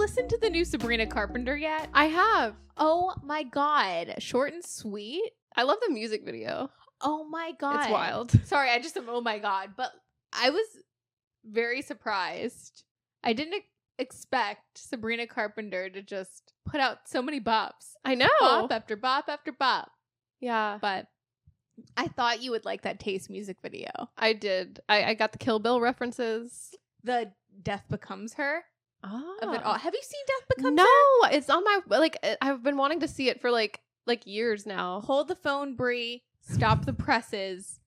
listened to the new Sabrina Carpenter yet? I have. Oh my god. Short and sweet. I love the music video. Oh my god. It's wild. Sorry, I just am oh my god. But I was very surprised. I didn't expect Sabrina Carpenter to just put out so many bops. I know. Bop after bop after bop. Yeah. But I thought you would like that Taste music video. I did. I got the Kill Bill references. The Death Becomes Her Oh. of it all. Have you seen Death Becomes No, Her? it's on my, like, I've been wanting to see it for like years now. Hold the phone, Brie. Stop the presses.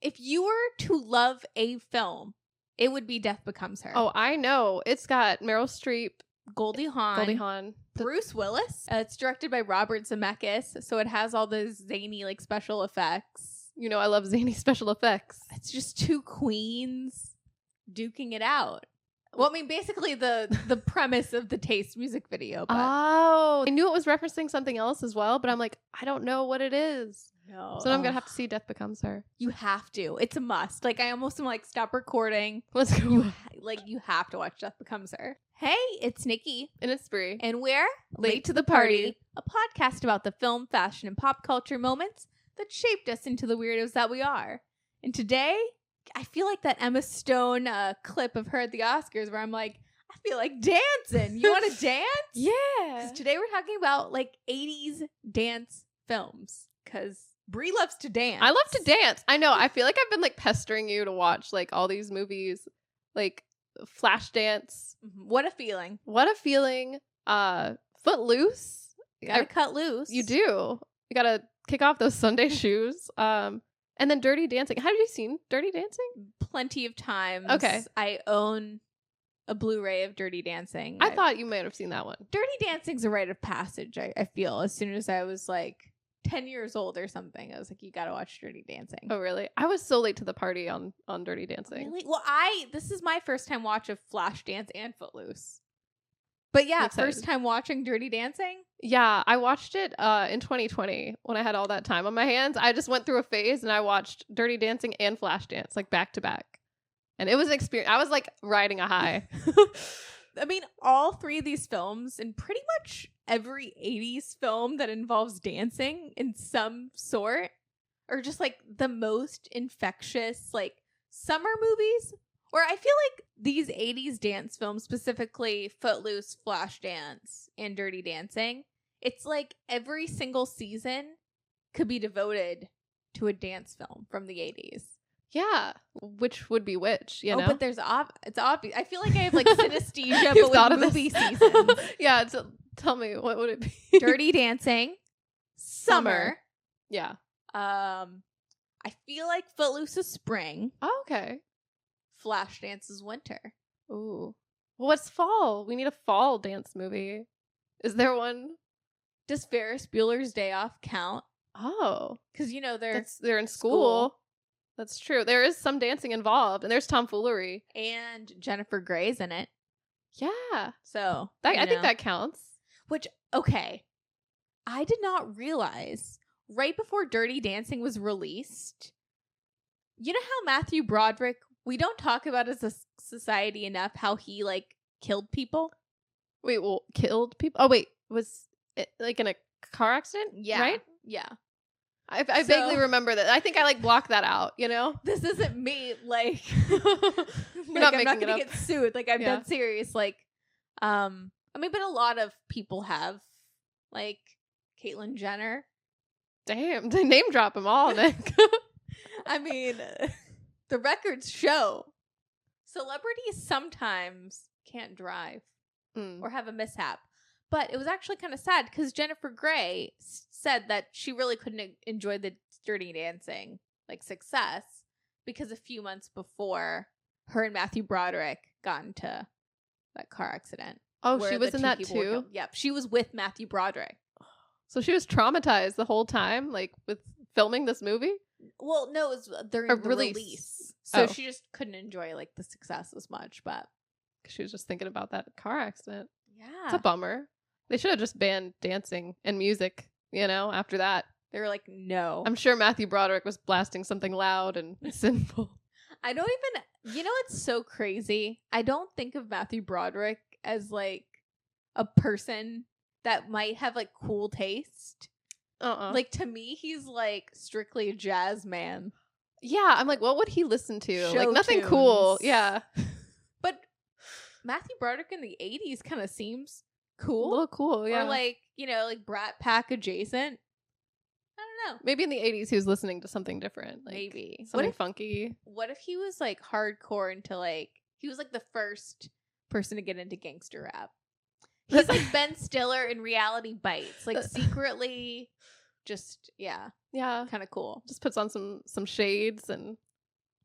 If you were to love a film, it would be Death Becomes Her. Oh, I know. It's got Meryl Streep, Goldie Hawn. Bruce Willis. It's directed by Robert Zemeckis, so it has all those zany like special effects. You know, I love zany special effects. It's just two queens duking it out. Well, I mean, basically the premise of the Taste music video. But Oh, I knew it was referencing something else as well, but I'm like, I don't know what it is. no, So I'm gonna have to see Death Becomes Her. You have to. It's a must. Like I almost am like, stop recording. Let's go. You have to watch Death Becomes Her. Hey, it's Nikki. And it's Brie. And we're Late to the Party. a podcast about the film, fashion, and pop culture moments that shaped us into the weirdos that we are. And today, I feel like that Emma Stone clip of her at the Oscars where I'm like, I feel like dancing. You want to dance? Yeah. 'Cause today we're talking about like 80s dance films because Brie loves to dance. I love to dance. I know. I feel like I've been like pestering you to watch like all these movies, like Flashdance. What a feeling. What a feeling. Footloose. Gotta cut loose. You do. You gotta kick off those Sunday shoes. And then Dirty Dancing. Have you seen Dirty Dancing? Plenty of times. Okay. I own a Blu-ray of Dirty Dancing. I thought you might have seen that one. Dirty Dancing's a rite of passage, I feel. As soon as I was like 10 years old or something, I was like, you gotta watch Dirty Dancing. Oh, really? I was so late to the party on Dirty Dancing. Really? Well, this is my first time watch of Flashdance and Footloose. But yeah, Excited. first time watching Dirty Dancing. Yeah, I watched it in 2020 when I had all that time on my hands. I just went through a phase and I watched Dirty Dancing and Flashdance like back to back. And it was an experience. I was like riding a high. I mean, all three of these films and pretty much every 80s film that involves dancing in some sort are just like the most infectious like summer movies. Or I feel like these 80s dance films, specifically Footloose, Flashdance, and Dirty Dancing, it's like every single season could be devoted to a dance film from the 80s. Yeah, which would be which, you know? But there's it's obvious. I feel like I have like synesthesia, You've thought but of with this. movie seasons. Yeah, tell me, what would it be? Dirty Dancing, summer. Yeah. I feel like Footloose is spring. Oh, okay. Flashdance is winter. Ooh. Well, what's fall? We need a fall dance movie. Is there one? Does Ferris Bueller's Day Off count? Oh. Because, you know, they're in school. That's true. There is some dancing involved, and there's tomfoolery. and Jennifer Grey's in it. Yeah. So, I think that counts. Which, okay. I did not realize right before Dirty Dancing was released, you know how Matthew Broderick, we don't talk about as a society enough how he, like, killed people? Wait, well, killed people? Oh, wait. Was it like in a car accident? Yeah. Right? Yeah. I So- vaguely remember that. I think I like blocked that out, you know? This isn't me, like, You're not I'm not making it gonna up. get sued. Like, I'm Yeah. dead serious. Like, I mean, but a lot of people have, like, Caitlyn Jenner. Damn, they name drop them all, Nick. I mean, the records show celebrities sometimes can't drive or have a mishap. But it was actually kind of sad because Jennifer Grey said that she really couldn't enjoy the Dirty Dancing like success because a few months before her and Matthew Broderick got into that car accident. Oh, where she the was in two that people were too? killed. Yep, she was with Matthew Broderick. So she was traumatized the whole time, like with filming this movie? Well, no, it was during Or the release. release. So Oh. she just couldn't enjoy like the success as much, but She was just thinking about that car accident. It's yeah. a bummer. They should have just banned dancing and music, you know, after that. They were like, no. I'm sure Matthew Broderick was blasting something loud and sinful. I don't even, you know, it's so crazy. I don't think of Matthew Broderick as like a person that might have like cool taste. Like to me, he's like strictly a jazz man. Yeah, I'm like, what would he listen to? Show like nothing tunes. cool. Yeah. But Matthew Broderick in the 80s kind of seems A cool. little cool, yeah. Or like, you know, like Brat Pack adjacent. I don't know. Maybe in the 80s he was listening to something different. Like Maybe. something funky. What if he was like hardcore into like, he was like the first person to get into gangster rap? He's like Ben Stiller in Reality Bites. Like secretly just, yeah, kind of cool. Just puts on some shades and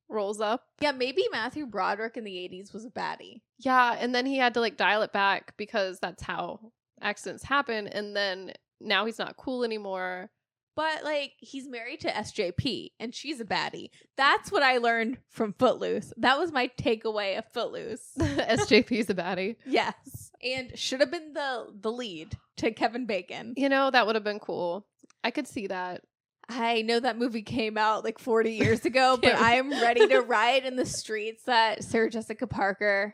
rolls up. Yeah, maybe Matthew Broderick in the 80s was a baddie. Yeah, and then he had to like dial it back because that's how accidents happen. And then now he's not cool anymore. But like he's married to SJP and she's a baddie. That's what I learned from Footloose. That was my takeaway of Footloose. SJP's a baddie. Yes. And should have been the lead to Kevin Bacon. You know, that would have been cool. I could see that. I know that movie came out like 40 years ago, but I am ready to riot in the streets that Sarah Jessica Parker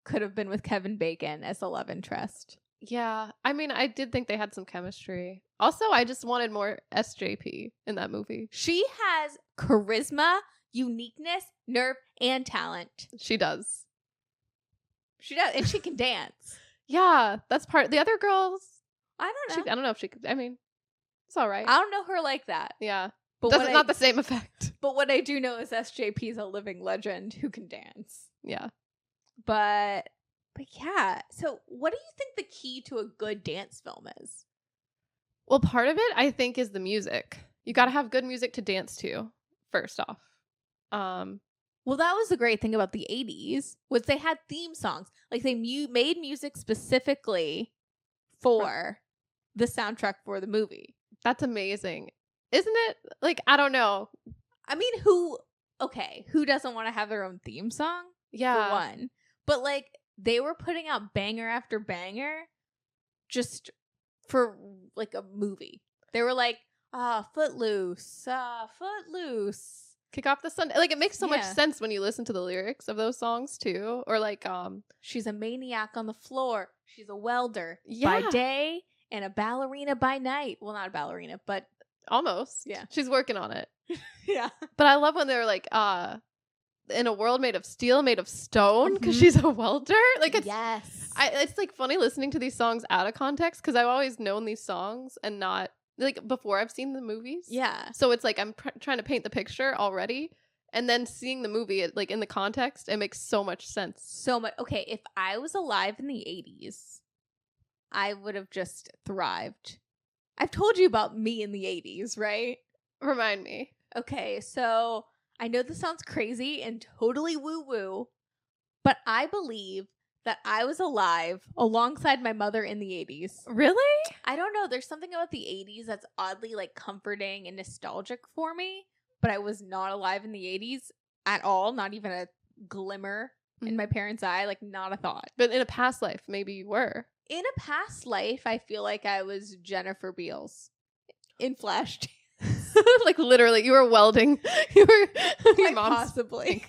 could have been with Kevin Bacon as a love interest. Yeah. I mean, I did think they had some chemistry. Also, I just wanted more SJP in that movie. She has charisma, uniqueness, nerve, and talent. She does. She does. And she can dance. Yeah. That's part. The other girls, I don't know. I don't know if she could. I mean, it's all right. I don't know her like that. Yeah. But That's not the same effect. But what I do know is SJP is a living legend who can dance. Yeah. But yeah. So what do you think the key to a good dance film is? Well, part of it, I think, is the music. You got to have good music to dance to, first off. Well, that was the great thing about the 80s, was they had theme songs. Like, they made music specifically for the soundtrack for the movie. That's amazing. Isn't it? Like, I don't know. I mean, who doesn't want to have their own theme song? Yeah. For one. But, like, they were putting out banger after banger just for, like, a movie. They were like, Footloose, Footloose. Kick off the Sunday. Like, it makes so much sense when you listen to the lyrics of those songs, too. Or, like, she's a maniac on the floor. She's a welder by day and a ballerina by night. Well, not a ballerina, but... Almost. Yeah. She's working on it. Yeah. But I love when they're like, in a world made of steel, made of stone, because she's a welder. Like, it's... Yes. It's, like, funny listening to these songs out of context, because I've always known these songs and not... Like, before I've seen the movies. Yeah. So it's like I'm trying to paint the picture already. And then seeing the movie, like, in the context, it makes so much sense. So much. Okay, if I was alive in the 80s, I would have just thrived. I've told you about me in the 80s, right? Remind me. Okay, so I know this sounds crazy and totally woo-woo, but I believe that I was alive alongside my mother in the 80s. Really? I don't know. There's something about the 80s that's oddly like comforting and nostalgic for me, but I was not alive in the 80s at all. Not even a glimmer in my parents' eye. Like, not a thought. But in a past life, maybe you were. In a past life, I feel like I was Jennifer Beals in Flashdance. Like, literally, you were welding. You were your mom's possibly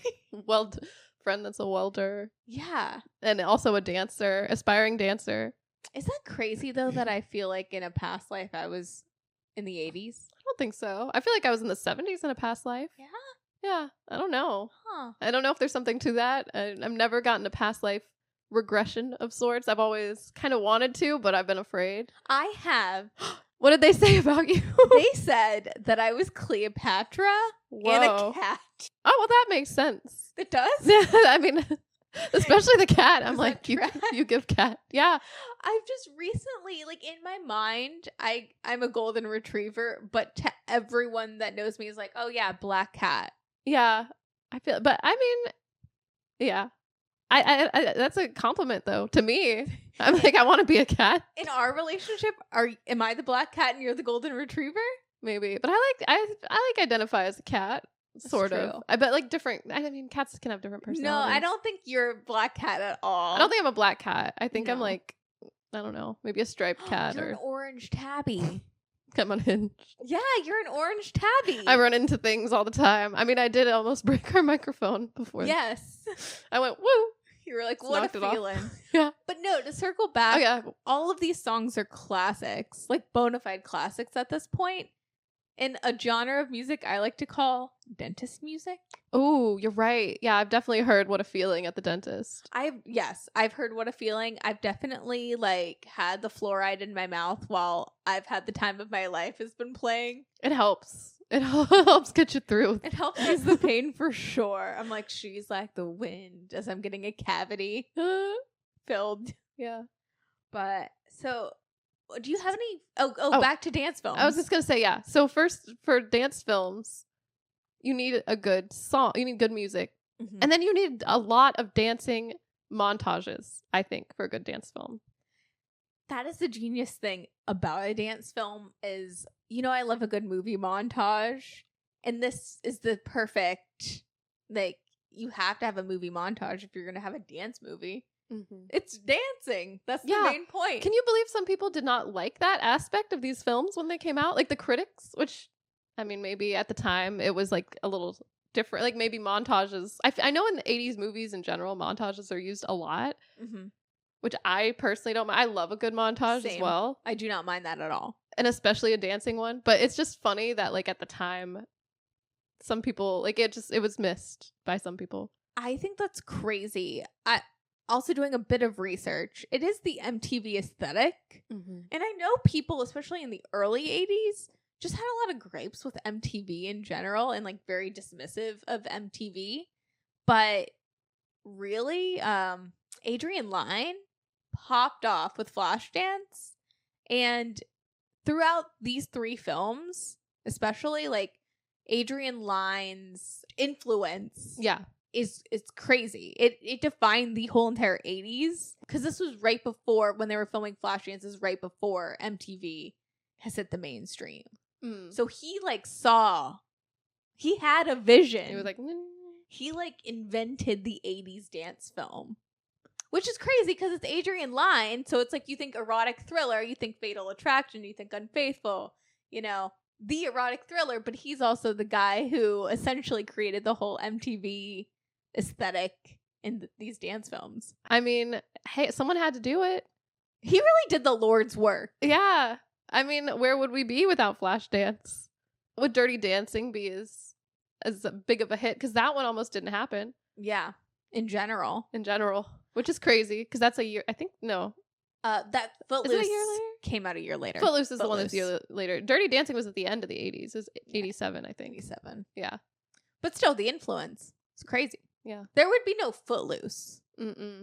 friend that's a welder. Yeah. And also a dancer, aspiring dancer. Is that crazy, though, that I feel like in a past life I was in the 80s? I don't think so. I feel like I was in the 70s in a past life. Yeah? Yeah. I don't know. Huh. I don't know if there's something to that. I've never gotten a past life regression of sorts. I've always kind of wanted to, but I've been afraid. I have. What did they say about you? They said that I was Cleopatra and a cat. Oh, well, that makes sense. It does? Yeah, I mean, especially the cat. I'm Does like, that you give cat. Yeah. I've just recently, like, in my mind, I'm a golden retriever, but to everyone that knows me is like, oh yeah, black cat. Yeah. I feel, but I mean, yeah. I that's a compliment though to me. I'm like, I want to be a cat. In our relationship, am I the black cat and you're the golden retriever? Maybe, but I like identify as a cat, sort of. I bet like different. I mean, cats can have different personalities. No, I don't think you're a black cat at all. I don't think I'm a black cat. I think I'm No. like, I don't know, maybe a striped cat You're or an orange tabby. come on Hinge. Yeah, you're an orange tabby. I run into things all the time. I mean, I did almost break our microphone before. Yes. I went woo. You were like, Just what knocked a it off. feeling. Yeah. But no, to circle back, Oh, yeah. all of these songs are classics, like bona fide classics at this point, in a genre of music I like to call dentist music. Oh, you're right. Yeah, I've definitely heard What a Feeling at the dentist. I've heard What a Feeling. I've definitely like had the fluoride in my mouth while I've had the time of my life has been playing. It helps. It helps get you through. It helps ease the pain for sure. I'm like, she's like the wind as I'm getting a cavity filled. Yeah. But so do you have any back to dance films? I was just going to say, yeah. So first, for dance films, you need a good song. You need good music. Mhm. And then you need a lot of dancing montages, I think, for a good dance film. That is the genius thing about a dance film is, I love a good movie montage. And this is the perfect, like, you have to have a movie montage if you're going to have a dance movie. Mm-hmm. It's dancing. That's the Yeah. main point. Can you believe some people did not like that aspect of these films when they came out? Like the critics, which, I mean, maybe at the time it was like a little different. Like maybe montages. I know in the 80s movies in general, montages are used a lot, Mm-hmm. which I personally don't mind. I love a good montage as Same. well. I do not mind that at all. And especially a dancing one. But it's just funny that like at the time, some people, like it was missed by some people. I think that's crazy. Also doing a bit of research. It is the MTV aesthetic. Mm-hmm. And I know people, especially in the early 80s, just had a lot of gripes with MTV in general and like very dismissive of MTV. But really, Adrian Lyne popped off with Flashdance. And throughout these three films, especially like Adrian Lyne's influence is crazy. It defined the whole entire 80s because this was right before, when they were filming Flashdance, is right before MTV has hit the mainstream. So he like he had a vision. He was like, he like invented the 80s dance film, which is crazy because it's Adrian Lyne. So it's like, you think erotic thriller, you think Fatal Attraction, you think Unfaithful, the erotic thriller, but he's also the guy who essentially created the whole MTV aesthetic in these dance films. I mean, hey, someone had to do it. He really did the Lord's work. Yeah. I mean, where would we be without Flashdance? Would Dirty Dancing be as big of a hit? Because that one almost didn't happen. Yeah, in general, which is crazy because that's a year. I think no. That Footloose Is it a year later? Came out a year later. Footloose is the one that's a year later. Dirty Dancing was at the end of the 80s. It was 87, I think. 87. Yeah. But still, the influence is crazy. Yeah. There would be no Footloose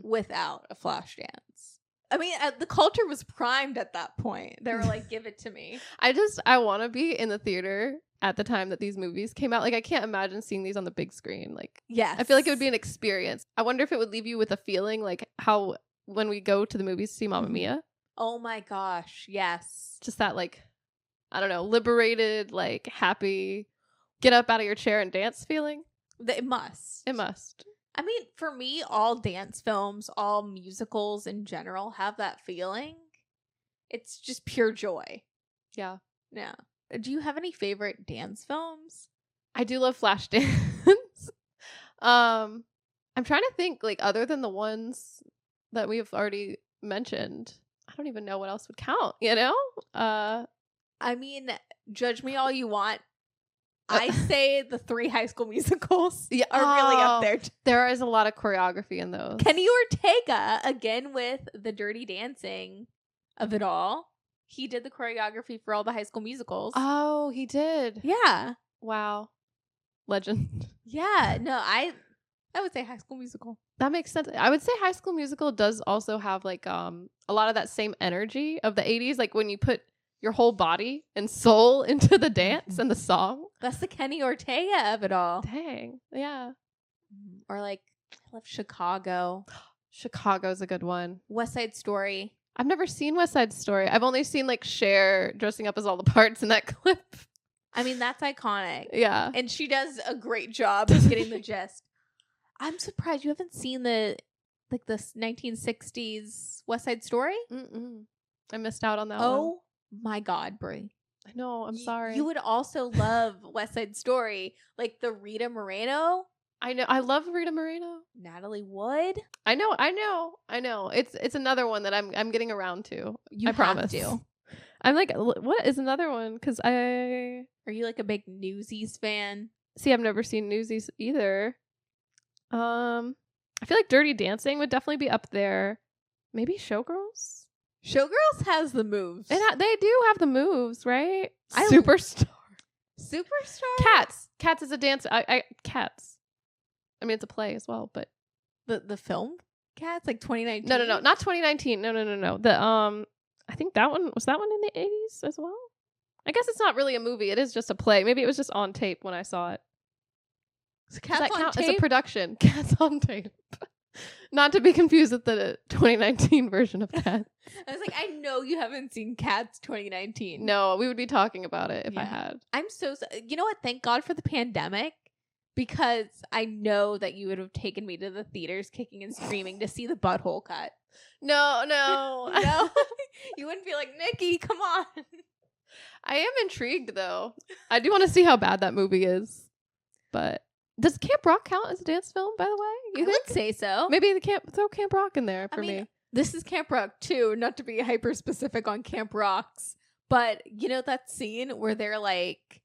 without a Flashdance. I mean, the culture was primed at that point. They were like, give it to me. I want to be in the theater at the time that these movies came out. Like, I can't imagine seeing these on the big screen. Like, yes. I feel like it would be an experience. I wonder if it would leave you with a feeling like how when we go to the movies to see Mamma Mia. Oh my gosh, yes. Just that, like, I don't know, liberated, like, happy, get up out of your chair and dance feeling. It must. It must. I mean, for me, all dance films, all musicals in general have that feeling. It's just pure joy. Yeah. Yeah. Do you have any favorite dance films? I do love Flashdance. I'm trying to think, like, other than the ones that we have already mentioned, I don't even know what else would count, I mean, judge me all you want. I say the 3 High School Musicals are really up there. There is a lot of choreography in those. Kenny Ortega, again with the Dirty Dancing of it all. He did the choreography for all the High School Musicals. Oh, he did. Yeah. Wow. Legend. Yeah. No, I would say High School Musical. That makes sense. I would say High School Musical does also have like a lot of that same energy of the 80s. Like when you put your whole body and soul into the dance and the song. That's the Kenny Ortega of it all. Dang. Yeah. Or like, I love Chicago. Chicago's a good one. West Side Story. I've never seen West Side Story. I've only seen like Cher dressing up as all the parts in that clip. I mean, that's iconic. Yeah. And she does a great job of getting the gist. I'm surprised you haven't seen the 1960s West Side Story. I missed out on that one. Oh my God, Brie. I know. I'm sorry. You would also love West Side Story, like the Rita Moreno I know. I love Rita Moreno. Natalie Wood. I know. It's another one that I'm getting around to. You I promise. to. I'm like, what is another one? Because Are you like a big Newsies fan? See, I've never seen Newsies either. I feel like Dirty Dancing would definitely be up there. Maybe Showgirls? Showgirls has the moves. They do have the moves, right? Superstar. Cats is a dance. Cats. I mean, it's a play as well, but the film Cats, like 2019. No, not 2019. No. I think that one in the 80s as well. I guess it's not really a movie. It is just a play. Maybe it was just on tape when I saw it. So Does that Cats on count tape? as a production? Cats on tape. Not to be confused with the 2019 version of Cats. I was like, I know you haven't seen Cats 2019. No, we would be talking about it if I had. I'm so you know what? Thank God for the pandemic, because I know that you would have taken me to the theaters kicking and screaming to see the butthole cut. No. No, you wouldn't be like, Nikki, come on. I am intrigued though. I do want to see how bad that movie is. But does Camp Rock count as a dance film, by the way? I would say so. Maybe throw Camp Rock in there for me. This is Camp Rock too, not to be hyper specific on Camp Rocks, but you know that scene where they're like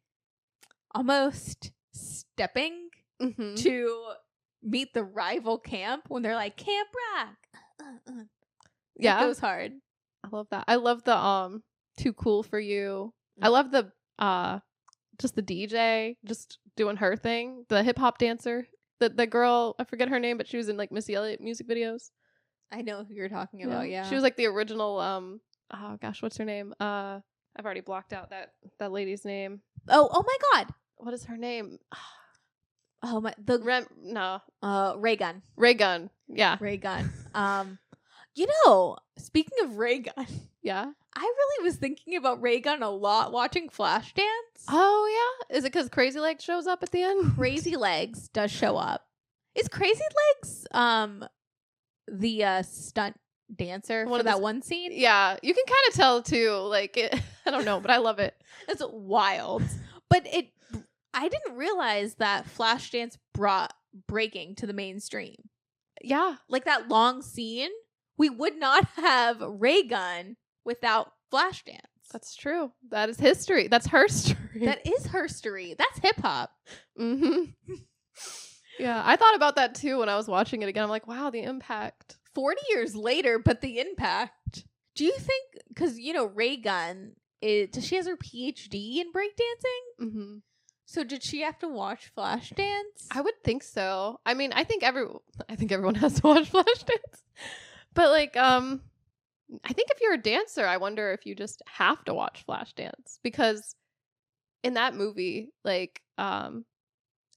almost stepping to meet the rival camp when they're like, Camp Rock. Yeah. It goes hard. I love that. I love the Too Cool for You. I love the just the DJ just doing her thing. The hip hop dancer. The girl, I forget her name, but she was in like Missy Elliott music videos. I know who you're talking about, yeah. She was like the original oh gosh, what's her name? I've already blocked out that lady's name. Oh my God. What is her name? Oh my Ray Gun. Ray Gun. Yeah. Ray Gun. You know, speaking of Ray Gun, yeah. I really was thinking about Ray Gun a lot watching Flashdance. Oh yeah? Is it because Crazy Legs shows up at the end? Crazy Legs does show up. Is Crazy Legs the stunt dancer for that one scene? Yeah, you can kind of tell too. Like I don't know, but I love it. It's wild. But I didn't realize that Flashdance brought breaking to the mainstream. Yeah, like that long scene. We would not have Ray Gun without Flashdance. That's true. That is history. That's her story. That is her story. That's hip hop. Yeah, I thought about that too when I was watching it again. I'm like, wow, the impact. 40 years later, but the impact. Do you think, because, you know, Ray Gun, does she has her PhD in breakdancing? So did she have to watch Flashdance? I would think so. I mean, I think everyone has to watch Flashdance. But like, I think if you're a dancer, I wonder if you just have to watch Flashdance, because in that movie, like,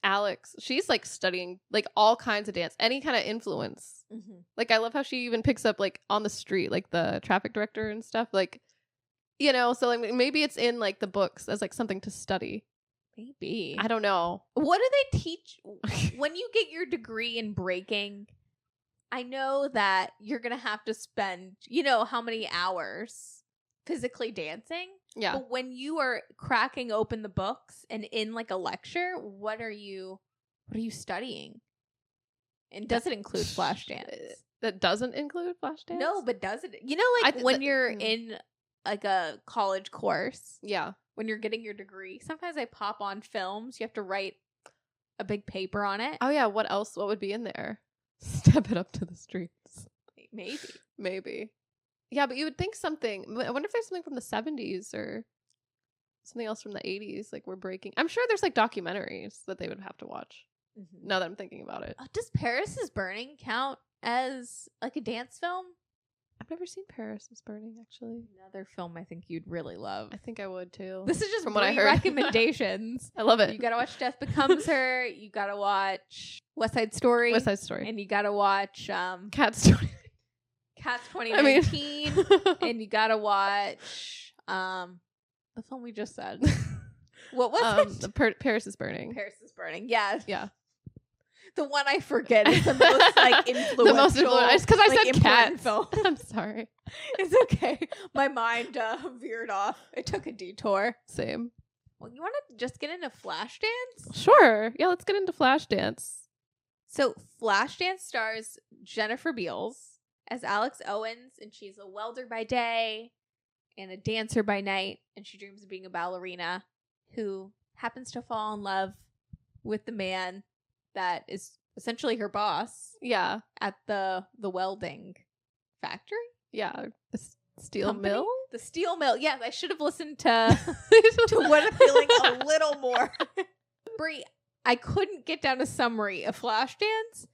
Alex, she's like studying like all kinds of dance, any kind of influence. Like, I love how she even picks up like on the street, like the traffic director and stuff, like, you know, so like maybe it's in like the books as like something to study. Maybe. I don't know. What do they teach when you get your degree in breaking? I know that you're going to have to spend, you know, how many hours physically dancing. Yeah. But when you are cracking open the books and in like a lecture, what are you studying? And does it include Flashdance? That doesn't include Flashdance? No, but does it? You know, like when you're in like a college course. Yeah. When you're getting your degree, sometimes I pop on films. You have to write a big paper on it. Oh yeah. What else? What would be in there? Step it up to the streets. Maybe. Yeah, but you would think something. I wonder if there's something from the 70s or something else from the 80s. Like, we're breaking. I'm sure there's like documentaries that they would have to watch. Now that I'm thinking about it. Does Paris is Burning count as like a dance film? I've never seen Paris is Burning, actually. Another film I think you'd really love. I think I would too. This is just from what I heard. Recommendations. I love it. You gotta watch Death Becomes Her. You gotta watch West Side Story. And you gotta watch Cats 2019. And you gotta watch the film we just said. What was it? Paris is Burning. Paris is Burning. Yeah. Yeah. The one I forget is the most like influential. The most influential, because I said Cats. Film. I'm sorry. It's okay. My mind veered off. It took a detour. Same. Well, you want to just get into Flashdance? Sure. Yeah, let's get into Flashdance. So Flashdance stars Jennifer Beals as Alex Owens, and she's a welder by day and a dancer by night, and she dreams of being a ballerina who happens to fall in love with the man that is essentially her boss. Yeah. At the welding factory. Yeah. The steel Company? mill? The steel mill. Yes, I should have listened to What a Feeling a little more. Brie, I couldn't get down a summary of Flashdance,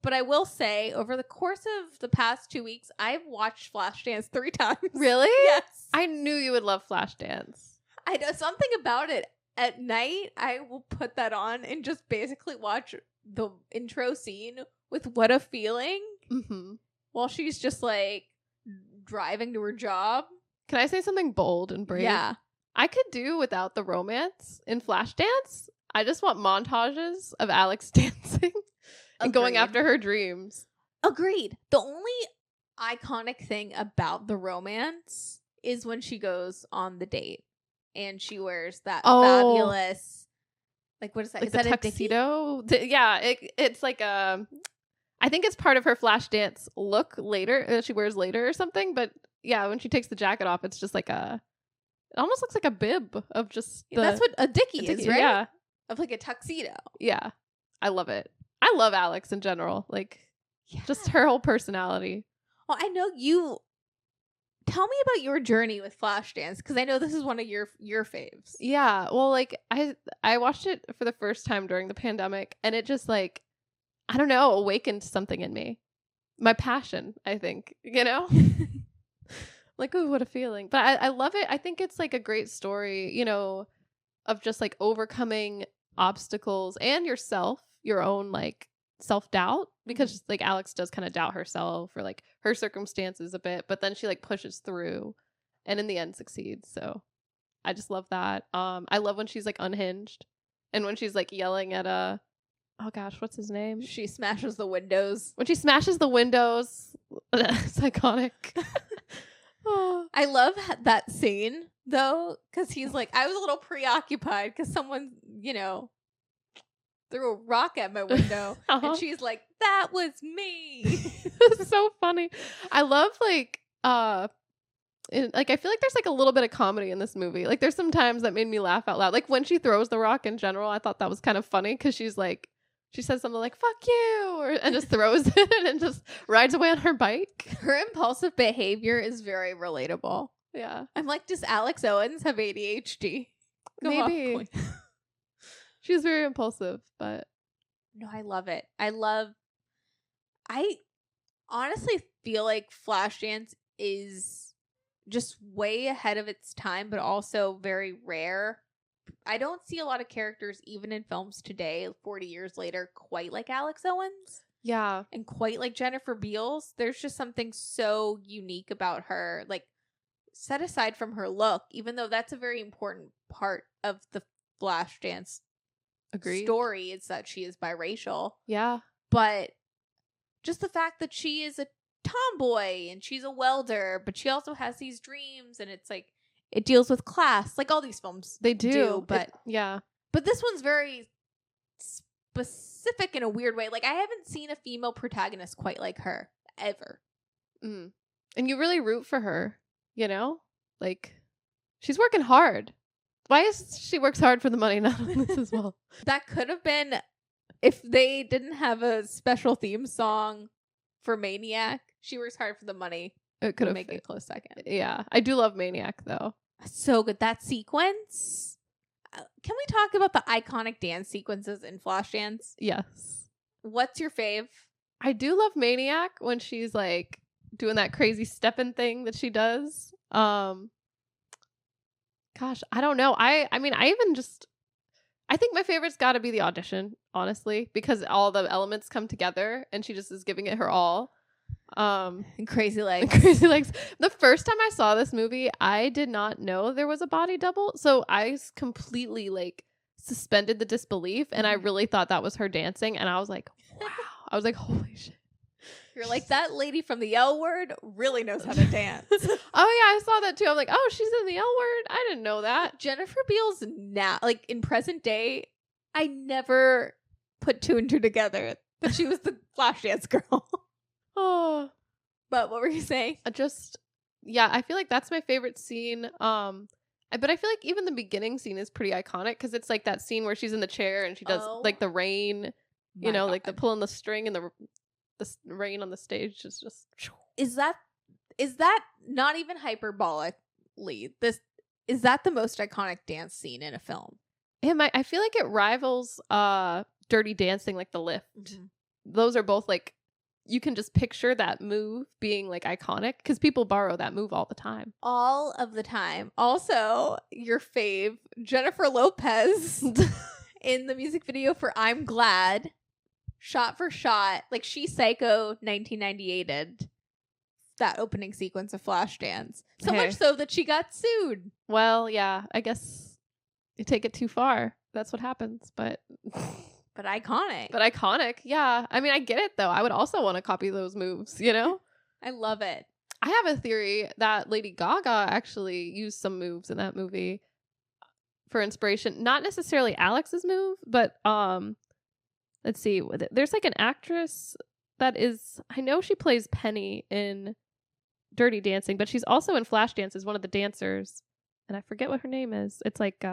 but I will say over the course of the past 2 weeks, I've watched Flashdance 3 times. Really? Yes. I knew you would love Flashdance. I know something about it. At night, I will put that on and just basically watch the intro scene with What a Feeling while she's just like driving to her job. Can I say something bold and brave? Yeah. I could do without the romance in Flashdance. I just want montages of Alex dancing and going after her dreams. Agreed. The only iconic thing about the romance is when she goes on the date and she wears that fabulous, like, what is that? Like is the that tuxedo? Yeah, it's like a, I think it's part of her Flashdance look later that she wears later or something. But yeah, when she takes the jacket off, it's just like it almost looks like a bib of just that's what a dickie is, right? Yeah. Of like a tuxedo. Yeah. I love it. I love Alex in general. Like, just her whole personality. Well, I know you. Tell me about your journey with Flashdance, because I know this is one of your faves. Yeah. Well, like, I watched it for the first time during the pandemic, and it just, like, I don't know, awakened something in me. My passion, I think, you know? Like, oh, what a feeling. But I love it. I think it's, like, a great story, you know, of just, like, overcoming obstacles and your own, like, self-doubt, because like Alex does kind of doubt herself or like her circumstances a bit, but then she like pushes through and in the end succeeds. So I just love that. I love when she's like unhinged and when she's like yelling at oh gosh, what's his name? She smashes the windows. When she smashes the windows, it's iconic. Oh. I love that scene though, because he's like, I was a little preoccupied because someone, you know, threw a rock at my window. And she's like, that was me. It's so funny. I love like I feel like there's like a little bit of comedy in this movie. Like there's some times that made me laugh out loud. Like when she throws the rock in general, I thought that was kind of funny because she's like, she says something like "fuck you" and just throws it and just rides away on her bike. Her impulsive behavior is very relatable. Yeah, I'm like, does Alex Owens have ADHD? Maybe. She's very impulsive, but no, I love it. I honestly feel like Flashdance is just way ahead of its time, but also very rare. I don't see a lot of characters, even in films today, 40 years later, quite like Alex Owens. Yeah. And quite like Jennifer Beals. There's just something so unique about her. Like, set aside from her look, even though that's a very important part of the Flashdance story, is that she is biracial. Yeah. But just the fact that she is a tomboy and she's a welder, but she also has these dreams, and it's like it deals with class, like all these films they do. But yeah, but this one's very specific in a weird way. Like I haven't seen a female protagonist quite like her ever. And you really root for her, you know, like she's working hard. Why is she works hard for the money not on this as well? That could have been if they didn't have a special theme song for Maniac. She works hard for the money. It could make it a close second. Yeah, I do love Maniac though. So good. That sequence. Can we talk about the iconic dance sequences in Flashdance? Yes. What's your fave? I do love Maniac when she's like doing that crazy stepping thing that she does. Gosh, I don't know. I mean, I think my favorite's got to be the audition, honestly, because all the elements come together and she just is giving it her all. And Crazy Legs. Crazy Legs. The first time I saw this movie, I did not know there was a body double. So I completely like suspended the disbelief and I really thought that was her dancing. And I was like, wow. I was like, holy shit. You're like, that lady from the L Word really knows how to dance. Oh, yeah, I saw that too. I'm like, oh, she's in the L Word? I didn't know that. Jennifer Beals now, like in present day, I never put two and two together that she was the Flashdance girl. Oh, But what were you saying? yeah, I feel like that's my favorite scene. But I feel like even the beginning scene is pretty iconic because it's like that scene where she's in the chair and she does like the rain, like the pulling the string and the rain on the stage is just. Is that not even hyperbolically? Is that the most iconic dance scene in a film? I feel like it rivals Dirty Dancing, like the lift. Mm-hmm. Those are both like. You can just picture that move being like iconic because people borrow that move all the time. All of the time. Also, your fave, Jennifer Lopez, in the music video for I'm Glad, shot for shot, like she Psycho 1998'd that opening sequence of Flashdance. So much so that she got sued. Well, yeah, I guess you take it too far. That's what happens, but... But iconic. Yeah. I mean, I get it, though. I would also want to copy those moves, I love it. I have a theory that Lady Gaga actually used some moves in that movie for inspiration. Not necessarily Alex's move, but let's see. There's like an actress that is... I know she plays Penny in Dirty Dancing, but she's also in Flashdance as one of the dancers. And I forget what her name is. It's like...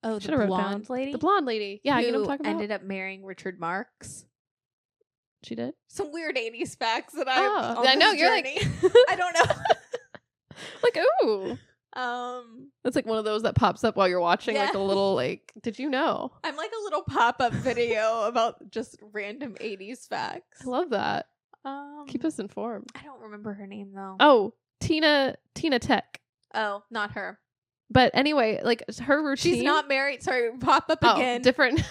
Oh, the blonde lady? The blonde lady. Yeah, you know what I'm talking about? Ended up marrying Richard Marx. She did? Some weird 80s facts that I know, you're journey. like... I don't know. Like, ooh. It's like one of those that pops up while you're watching, like a little, like, did you know? I'm like a little pop-up video about just random 80s facts. I love that. Keep us informed. I don't remember her name, though. Oh, Tina Tech. Oh, not her. But anyway, like her routine. She's not married. Sorry, pop up again. Different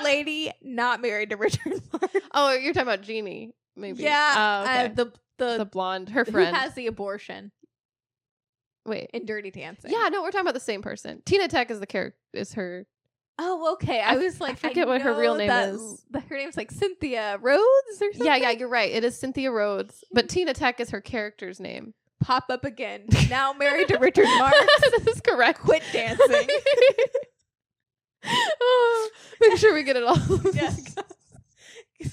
lady, not married to Richard Marx. Oh, you're talking about Jeannie, maybe. Yeah. Okay. The blonde, her friend. Who has the abortion. Wait. In Dirty Dancing. Yeah, no, we're talking about the same person. Tina Tech is the character, is her. Oh, okay. I was like, I forget what her real name is. Her name's like Cynthia Rhodes or something. Yeah, you're right. It is Cynthia Rhodes. But Tina Tech is her character's name. Pop up again. Now married to Richard Marx. This is correct. Quit dancing. Make sure we get it all. Yes.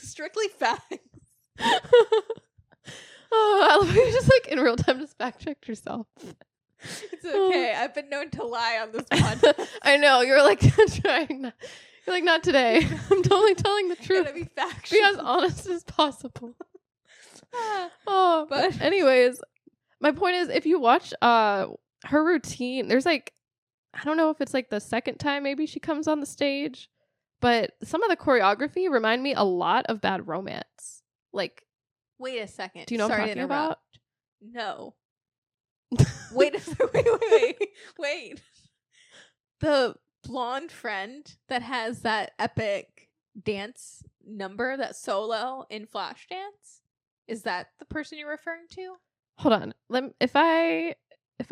Strictly facts. I love how you just like in real time just fact checked yourself. It's okay. I've been known to lie on this podcast. I know. You're like trying not. You're like, not today. I'm totally telling the truth. Gotta be factual. Be as honest as possible. But anyways, my point is, if you watch her routine, there's like, I don't know if it's like the second time maybe she comes on the stage, but some of the choreography remind me a lot of Bad Romance. Like, wait a second. Do you know what I'm talking about? No. Wait. The blonde friend that has that epic dance number, that solo in Flashdance, is that the person you're referring to? Hold on. If I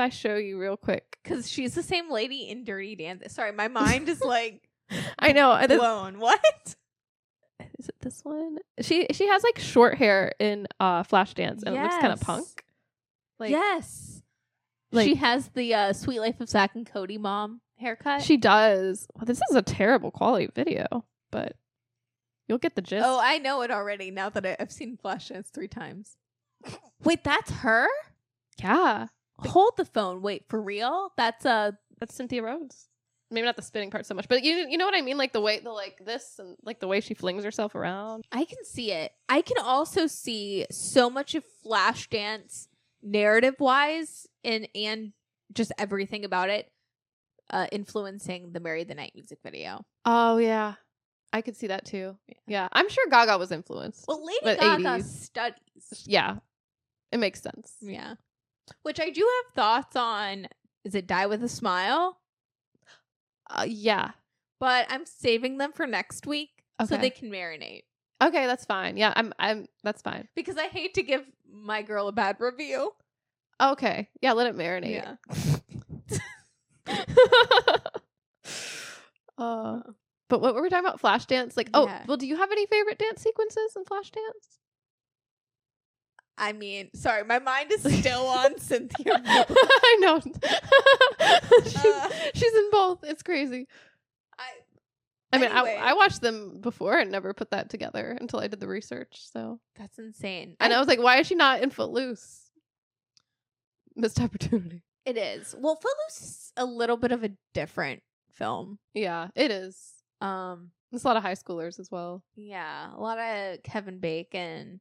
show you real quick, because she's the same lady in Dirty Dancing. Sorry, my mind is like I know blown. What is it? This one? She has like short hair in Flashdance, and it looks kind of punk. Like, yes, like, she has the Sweet Life of Zack and Cody mom haircut. She does. Well, this is a terrible quality video, but you'll get the gist. Oh, I know it already now that I've seen Flashdance 3 times. Wait, that's her? Yeah. Hold the phone. Wait, for real? That's Cynthia Rhodes. Maybe not the spinning part so much, but you know what I mean? Like the way this and like the way she flings herself around. I can see it. I can also see so much of Flashdance narrative wise and just everything about it influencing the Marry the Night music video. Oh yeah. I could see that too. Yeah. I'm sure Gaga was influenced. Well, Lady Gaga studies. Yeah. It makes sense. Yeah. Which I do have thoughts on. Is it Die with a Smile? Yeah. But I'm saving them for next week so they can marinate. Okay, that's fine. Yeah, I'm that's fine. Because I hate to give my girl a bad review. Okay. Yeah, let it marinate. Yeah. But what were we talking about? Flashdance? Like, well, do you have any favorite dance sequences in Flashdance? I mean, sorry, my mind is still on Cynthia. I know. She's in both. It's crazy. I mean, Anyway. I watched them before and never put that together until I did the research. So That's insane. and I was like, why is she not in Footloose? Missed opportunity. It is. Well, Footloose is a little bit of a different film. Yeah, it is. There's a lot of high schoolers as well. Yeah, a lot of Kevin Bacon.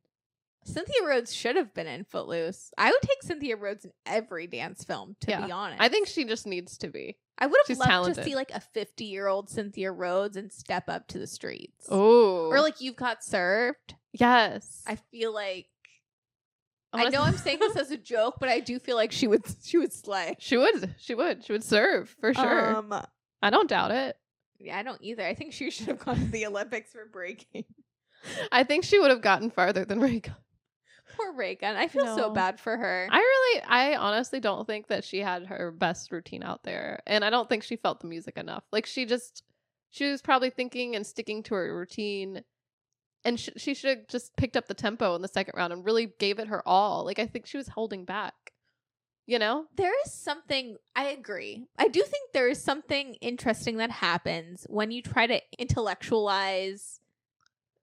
Cynthia Rhodes should have been in Footloose. I would take Cynthia Rhodes in every dance film, to be honest. I think she just needs to be. I would have She's loved talented. to see like a 50-year-old Cynthia Rhodes and step up to the streets. Oh. Or like You've Got Served. Yes. I feel like I know I'm saying this as a joke, but I do feel like she would slay. She would serve for sure. I don't doubt it. Yeah, I don't either. I think she should have gone to the Olympics for breaking. I think she would have gotten farther than Reagan. Poor Reagan. I feel so No. bad for her. I honestly don't think that she had her best routine out there. And I don't think she felt the music enough. Like she was probably thinking and sticking to her routine. And she should have just picked up the tempo in the second round and really gave it her all. Like I think she was holding back. You know? There is something, I agree. I do think there is something interesting that happens when you try to intellectualize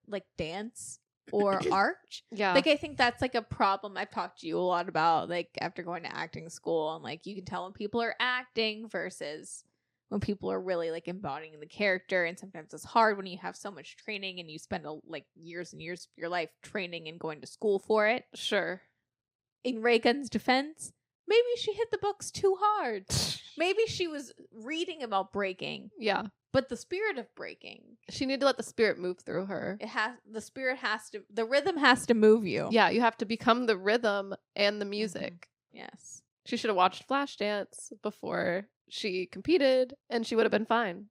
like dance or art. Yeah. Like I think that's like a problem I've talked to you a lot about, like after going to acting school, and like you can tell when people are acting versus when people are really like embodying the character. And sometimes it's hard when you have so much training and you spend like years and years of your life training and going to school for it. Sure. In Reagan's defense, maybe she hit the books too hard. Maybe she was reading about breaking. Yeah. But the spirit of breaking, She needed to let the spirit move through her. the rhythm has to move you. Yeah, you have to become the rhythm and the music. Yes. She should have watched Flashdance before she competed, and she would have been fine.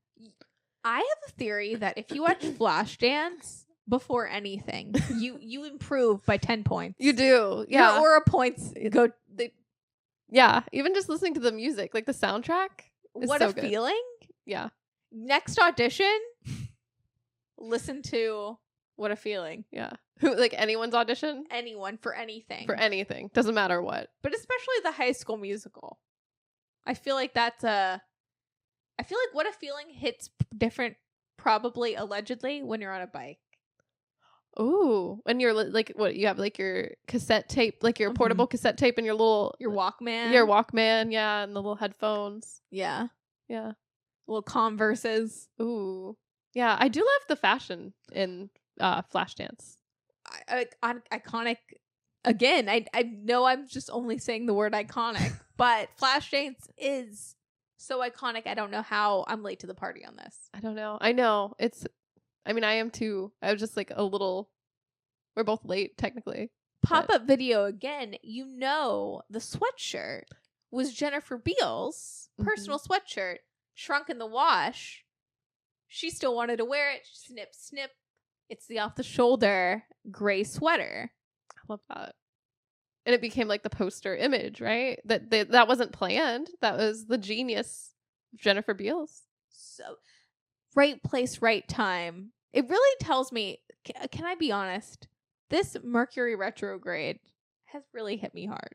I have a theory that if you watch Flashdance before anything, you improve by 10 points. You do, yeah. Your aura points go. Yeah, even just listening to the music, like the soundtrack. Is What so a good. feeling! Yeah. Next audition, listen to What a Feeling. Yeah. Who, like anyone's audition? Anyone for anything. For anything. Doesn't matter what. But especially the High School Musical. I feel like I feel like What a Feeling hits different, probably allegedly, when you're on a bike. Ooh. When you're like, what, you have like your cassette tape, like your portable cassette tape and your Walkman. Your Walkman, yeah, and the little headphones. Yeah. Yeah. Little Converses. Ooh. Yeah, I do love the fashion in Flashdance. Iconic. Again, I know I'm just only saying the word iconic, but Flashdance is so iconic. I don't know how I'm late to the party on this. I don't know. I know. I mean, I am too. I was just like a little, we're both late technically. Pop-up video again. You know, the sweatshirt was Jennifer Beals' personal sweatshirt, shrunk in the wash. She still wanted to wear it. Snip, snip. It's the off-the-shoulder gray sweater. I love that. And it became like the poster image, right? That wasn't planned. That was the genius of Jennifer Beals. So, right place, right time. It really tells me, can I be honest? This Mercury retrograde has really hit me hard.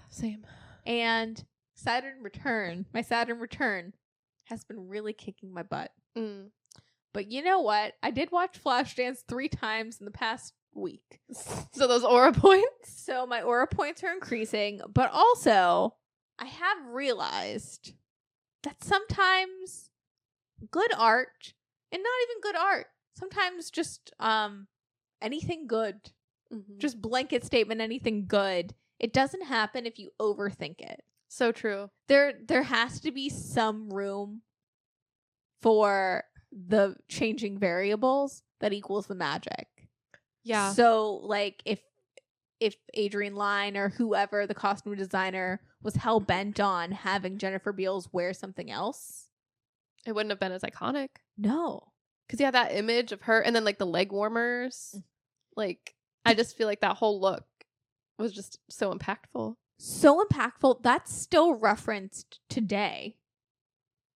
Same. And my Saturn return has been really kicking my butt. But you know what? I did watch Flashdance 3 times in the past week. So those aura points? So my aura points are increasing, but also I have realized that sometimes good art, and not even good art, sometimes just anything good, just blanket statement, anything good, it doesn't happen if you overthink it. So true. There has to be some room for the changing variables that equals the magic. Yeah. So like if Adrian Lyne or whoever the costume designer was hell bent on having Jennifer Beals wear something else, it wouldn't have been as iconic. No. Because yeah, that image of her and then like the leg warmers. Like I just feel like that whole look was just so impactful. So impactful. That's still referenced today.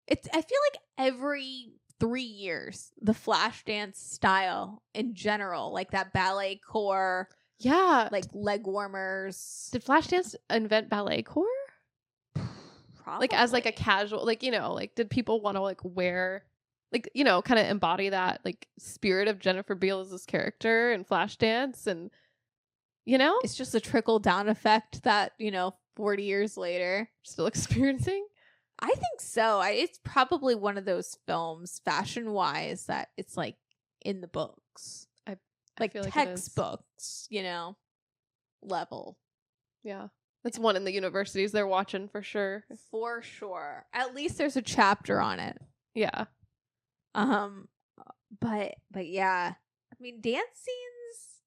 I feel like every 3 years, the Flashdance style in general, like that ballet core, Yeah. like leg warmers. Did Flashdance invent ballet core? Probably. Like as like a casual, like, you know, like did people want to like wear like, you know, kind of embody that like spirit of Jennifer Beals' character in Flashdance, and you know, It's just a trickle down effect that, 40 years later. still experiencing. I think so. It's probably one of those films, fashion wise, that it's like in the books, I feel like textbooks, level. Yeah, it's one in the universities they're watching for sure. For sure. At least there's a chapter on it. Yeah. But yeah, I mean, dance scenes.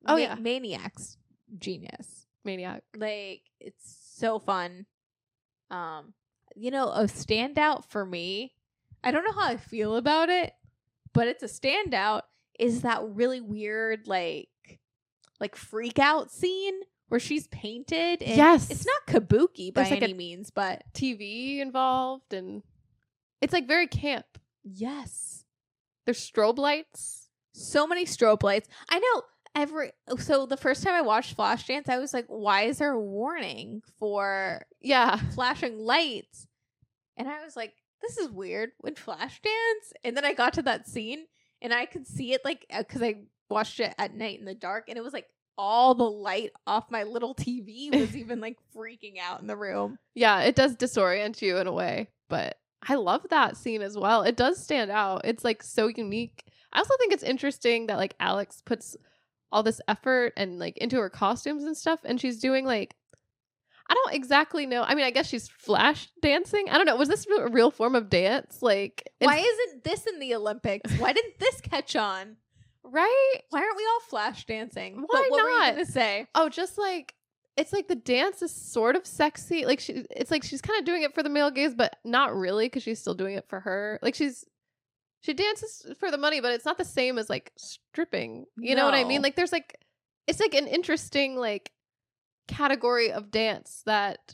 Oh yeah, Maniacs, genius, maniac. Like, it's so fun. A standout for me, I don't know how I feel about it, but it's a standout, is that really weird like freak out scene where she's painted. And yes, it's not kabuki by There's any means, but TV involved, and it's like very camp. Yes, there's strobe lights, so many strobe lights. I know. So the first time I watched Flashdance, I was like, why is there a warning for flashing lights? And I was like, this is weird with Flashdance. And then I got to that scene and I could see it, like, because I watched it at night in the dark, and it was like all the light off my little TV was even like freaking out in the room. Yeah, it does disorient you in a way, but I love that scene as well. It does stand out. It's like so unique. I also think it's interesting that like Alex puts all this effort and like into her costumes and stuff, and she's doing like, I don't exactly know. I mean, I guess she's flash dancing. I don't know. Was this a real form of dance? Like, why isn't this in the Olympics? Why didn't this catch on? Right? Why aren't we all flash dancing? Why what not? Were you gonna say? Oh, just like, it's like the dance is sort of sexy. Like it's like she's kind of doing it for the male gaze, but not really, because she's still doing it for her. Like she dances for the money, but it's not the same as like stripping. You know what I mean? Like there's like, it's like an interesting like category of dance that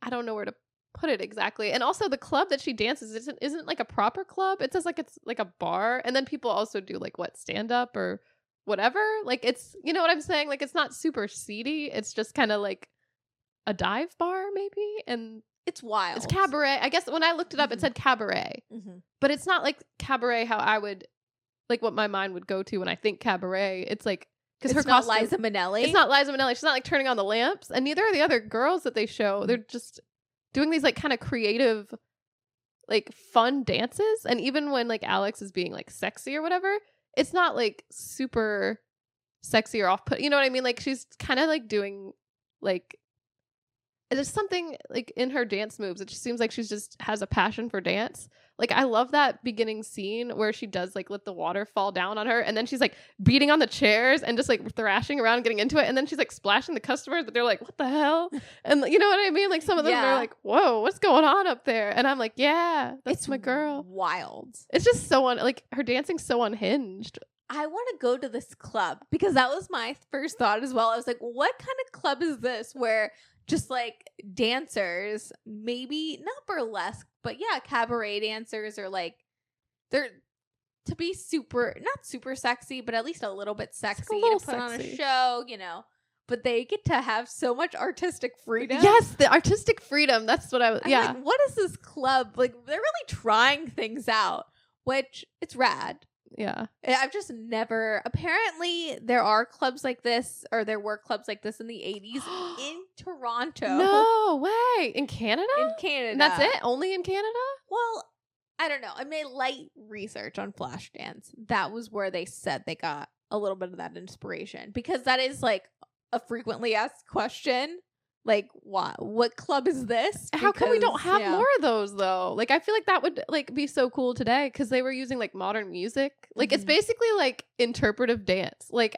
I don't know where to put it exactly. And also the club that she dances isn't like a proper club. It says like it's like a bar, and then people also do like stand up or whatever. Like it's, you know what I'm saying? Like it's not super seedy. It's just kind of like a dive bar maybe, and it's wild. It's cabaret. I guess when I looked it up, it said cabaret, but it's not like cabaret how I would, like what my mind would go to when I think cabaret. It's like, because her not costume, Liza Minnelli. It's not Liza Minnelli. She's not like turning on the lamps, and neither are the other girls that they show. They're just doing these like kind of creative, like fun dances. And even when like Alex is being like sexy or whatever, it's not like super sexy or off put. You know what I mean? Like she's kind of like doing like, there's something like in her dance moves. It just seems like she's just has a passion for dance. Like I love that beginning scene where she does like let the water fall down on her, and then she's like beating on the chairs and just like thrashing around, getting into it, and then she's like splashing the customers, but they're like, what the hell? And you know what I mean? Like some of them are like, whoa, what's going on up there? And I'm like, yeah, that's my girl. Wild. It's just so like her dancing's so unhinged. I want to go to this club, because that was my first thought as well. I was like, what kind of club is this where just like dancers, maybe not burlesque, but cabaret dancers, or like they're to be not super sexy, but at least a little bit sexy to put on a show, but they get to have so much artistic freedom. Yes, the artistic freedom. That's what I'm like, what is this club? Like, they're really trying things out, which it's rad. Yeah. I've just never, apparently there are clubs like this, or there were clubs like this in the 80s in Toronto. No way. In Canada? In Canada. And that's it? Only in Canada? Well, I don't know. I made light research on Flashdance. That was where they said they got a little bit of that inspiration, because that is like a frequently asked question. Like, what club is this? How come we don't have more of those though? Like, I feel like that would like be so cool today, because they were using like modern music. Like, it's basically like interpretive dance. Like,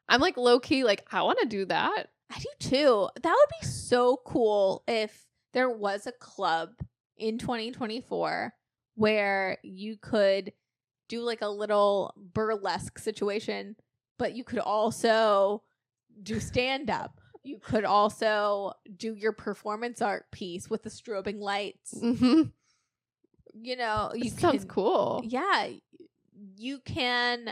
I'm like low key, like, I want to do that. I do too. That would be so cool if there was a club in 2024 where you could do like a little burlesque situation, but you could also do stand up. You could also do your performance art piece with the strobing lights. Mm-hmm. Sounds cool. Yeah. You can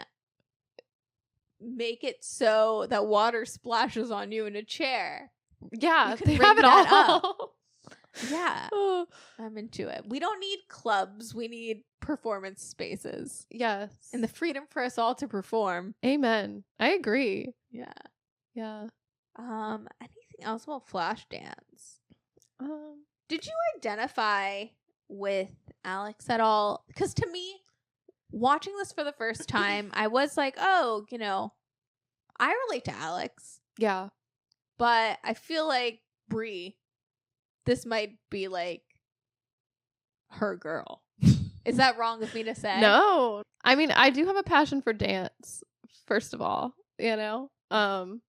make it so that water splashes on you in a chair. Yeah, they have it all. Yeah. Oh, I'm into it. We don't need clubs. We need performance spaces. yes. And the freedom for us all to perform. Amen. I agree. Yeah. Yeah. Anything else about Flashdance? Um, Did you identify with Alex at all? Because to me, watching this for the first time, I was like, oh, I relate to Alex. yeah. But I feel like Brie, this might be like her girl. Is that wrong of me to say? No. I mean, I do have a passion for dance, first of all, I'm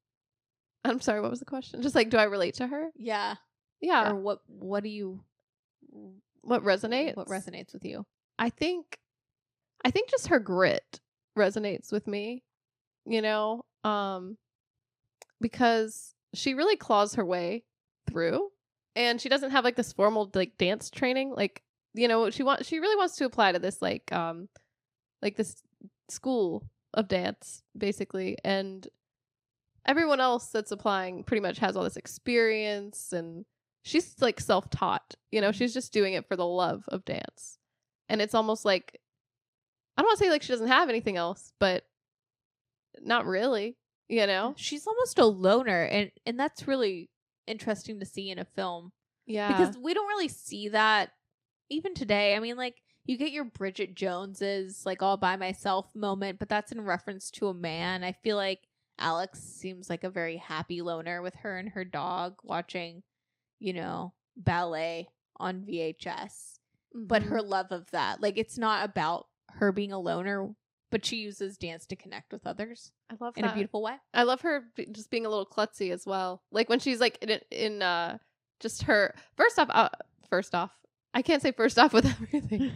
sorry, what was the question? Just like, do I relate to her? Yeah. Yeah. Or what do you What resonates? What resonates with you? I think just her grit resonates with me, because she really claws her way through, and she doesn't have like this formal like dance training. Like, she really wants to apply to this like this school of dance basically, and everyone else that's applying pretty much has all this experience, and she's like self-taught, she's just doing it for the love of dance. And it's almost like, I don't want to say like she doesn't have anything else, but not really, She's almost a loner, and that's really interesting to see in a film. Yeah. Because we don't really see that even today. I mean, like, you get your Bridget Jones's like all by myself moment, but that's in reference to a man. I feel like Alex seems like a very happy loner with her and her dog watching, ballet on VHS. But her love of that, like, it's not about her being a loner, but she uses dance to connect with others. I love in that. a beautiful way. I love her just being a little klutzy as well. Like when she's like in just her first off, I can't say first off with everything.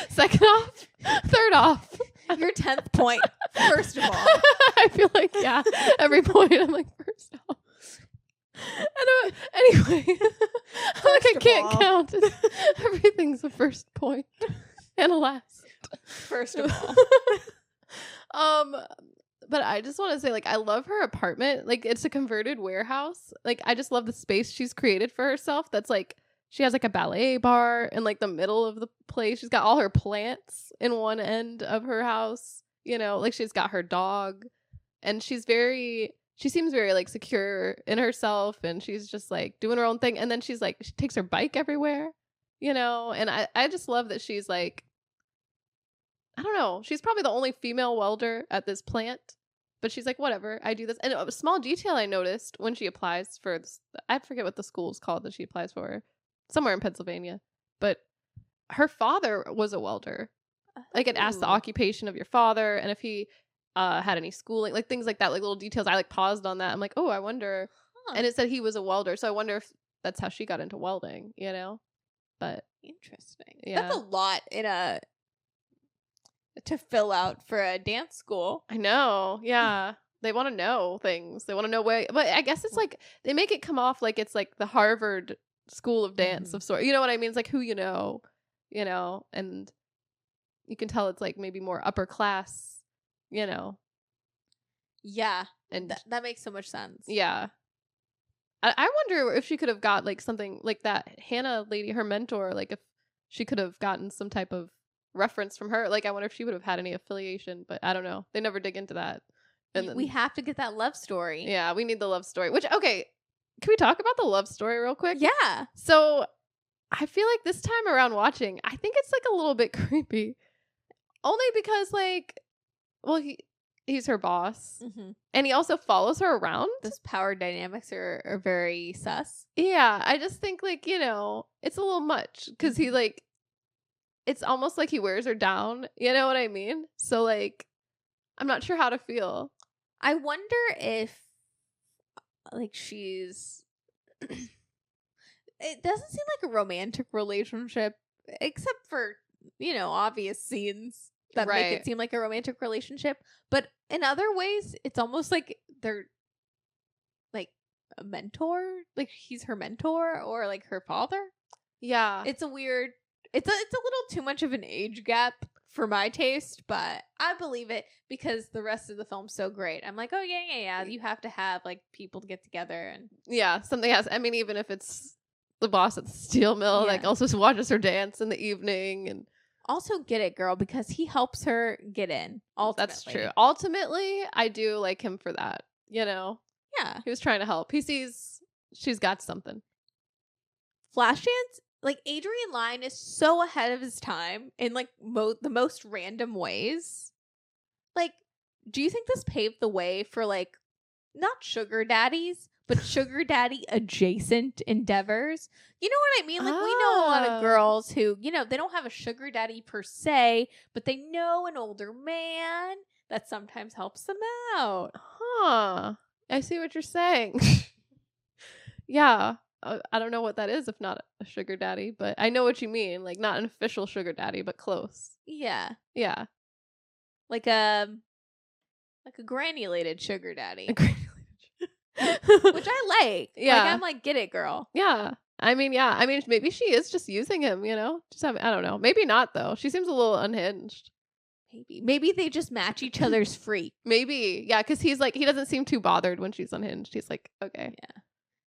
Second off, third off. Your 10th point, first of all. I feel like, yeah, every point I'm like, first off. Anyway, like I can't count. Everything's a first point and a last. First of all. But I just want to say, like, I love her apartment. Like, it's a converted warehouse. Like, I just love the space she's created for herself. That's like, she has like a ballet bar in like the middle of the place. She's got all her plants in one end of her house. Like she's got her dog, and she seems very like secure in herself, and she's just like doing her own thing. And then she's like, she takes her bike everywhere, and I just love that she's like, I don't know, she's probably the only female welder at this plant, but she's like, whatever, I do this. And a small detail I noticed when she applies for this, I forget what the school is called that she applies for, somewhere in Pennsylvania, but her father was a welder. Like, it asked the occupation of your father and if he had any schooling, like things like that, like little details. I like paused on that. I'm like, oh, I wonder. And it said he was a welder, so I wonder if that's how she got into welding, But interesting. Yeah. That's a lot to fill out for a dance school. I know. Yeah. They want to know things. They want to know where, but I guess it's like they make it come off like it's like the Harvard School of Dance of sort. You know what I mean? It's like who and you can tell it's like maybe more upper class, Yeah. And that makes so much sense. Yeah. I wonder if she could have got like something like that Hannah lady, her mentor, like if she could have gotten some type of reference from her. Like, I wonder if she would have had any affiliation, but I don't know. They never dig into that. And we have to get that love story. Yeah, we need the love story. Which, okay, can we talk about the love story real quick? Yeah. So I feel like this time around watching, I think it's like a little bit creepy. Only because like, well, he's her boss. Mm-hmm. And he also follows her around. Those power dynamics are very sus. Yeah, I just think like, it's a little much because he like, it's almost like he wears her down. You know what I mean? So like, I'm not sure how to feel. I wonder if like she's it doesn't seem like a romantic relationship except for, obvious scenes that make it seem like a romantic relationship. But in other ways, it's almost like they're like a mentor, like he's her mentor or like her father. Yeah. It's a weird, it's a little too much of an age gap for my taste, but I believe it because the rest of the film's so great. I'm like, oh yeah. You have to have like people to get together and yeah, something has. I mean, even if it's the boss at the steel mill, Yeah. like also watches her dance in the evening, and Also get it, girl, because he helps her get in. Ultimately. that's true. Ultimately, I do like him for that. You know, Yeah. he was trying to help. He sees she's got something. Flashdance, like Adrian Lyne is so ahead of his time in like the most random ways. Like, do you think this paved the way for like not sugar daddies, but sugar daddy adjacent endeavors? You know what I mean? Like we know a lot of girls who, you know, they don't have a sugar daddy per se, but they know an older man that sometimes helps them out. Huh. I see what you're saying. Yeah. I don't know what that is if not a sugar daddy, but I know what you mean. Like not an official sugar daddy, but close. Yeah. Yeah. Like a granulated sugar daddy. Which Which I like. Yeah. Like I'm like, get it, girl. Yeah. I mean, maybe she is just using him, you know? I don't know. Maybe not though. She seems a little unhinged. Maybe they just match each other's freak. Maybe. Yeah, because he's like, he doesn't seem too bothered when she's unhinged. He's like, okay. Yeah.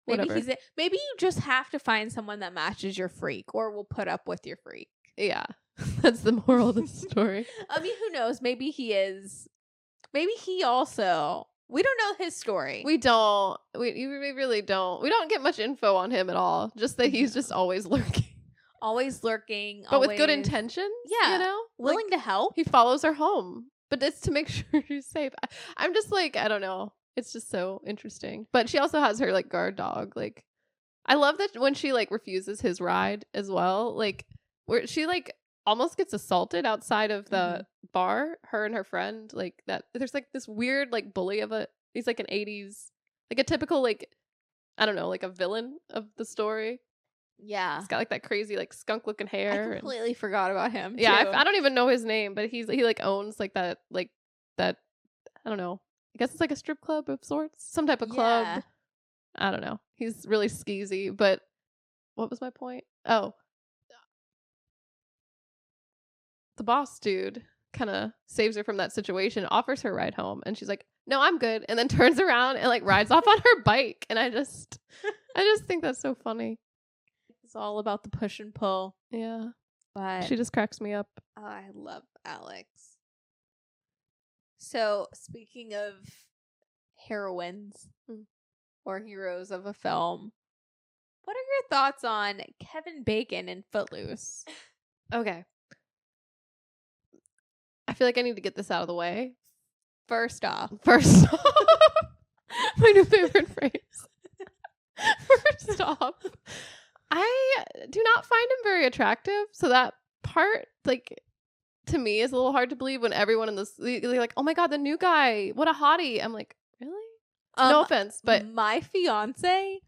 Whatever. Maybe you just have to find someone that matches your freak or will put up with your freak. Yeah. That's the moral of the story. I mean, who knows? Maybe he also, we don't know his story. We don't. We really don't. We don't get much info on him at all. Just that he's just always lurking. Always lurking. But with good intentions. Yeah. You know? Willing to help. He follows her home. But it's to make sure she's safe. I'm just like, I don't know. It's just so interesting. But she also has her like guard dog. Like, I love that when she like refuses his ride as well. Like, where she like almost gets assaulted outside of the bar, her and her friend, like that. There's like this weird like bully he's like an 80s, like a typical like, I don't know, like a villain of the story. Yeah. He's got like that crazy like skunk looking hair. I completely forgot about him. Yeah, too. I don't even know his name, but he like owns like that I don't know. I guess it's like a strip club of sorts, some type of club. Yeah. I don't know. He's really skeezy, but what was my point? Oh, the boss dude kind of saves her from that situation, offers her a ride home, and she's like, "No, I'm good," and then turns around and like rides off on her bike, and I just think that's so funny. It's all about the push and pull. Yeah, But she just cracks me up. I love Alex. So, speaking of heroines or heroes of a film, what are your thoughts on Kevin Bacon in Footloose? Okay. I feel like I need to get this out of the way. First off, my new favorite phrase. First off, I do not find him very attractive. So that part, like, to me is a little hard to believe when everyone in this, they're like, oh my God, the new guy, what a hottie. I'm like, really? No offense, but my fiance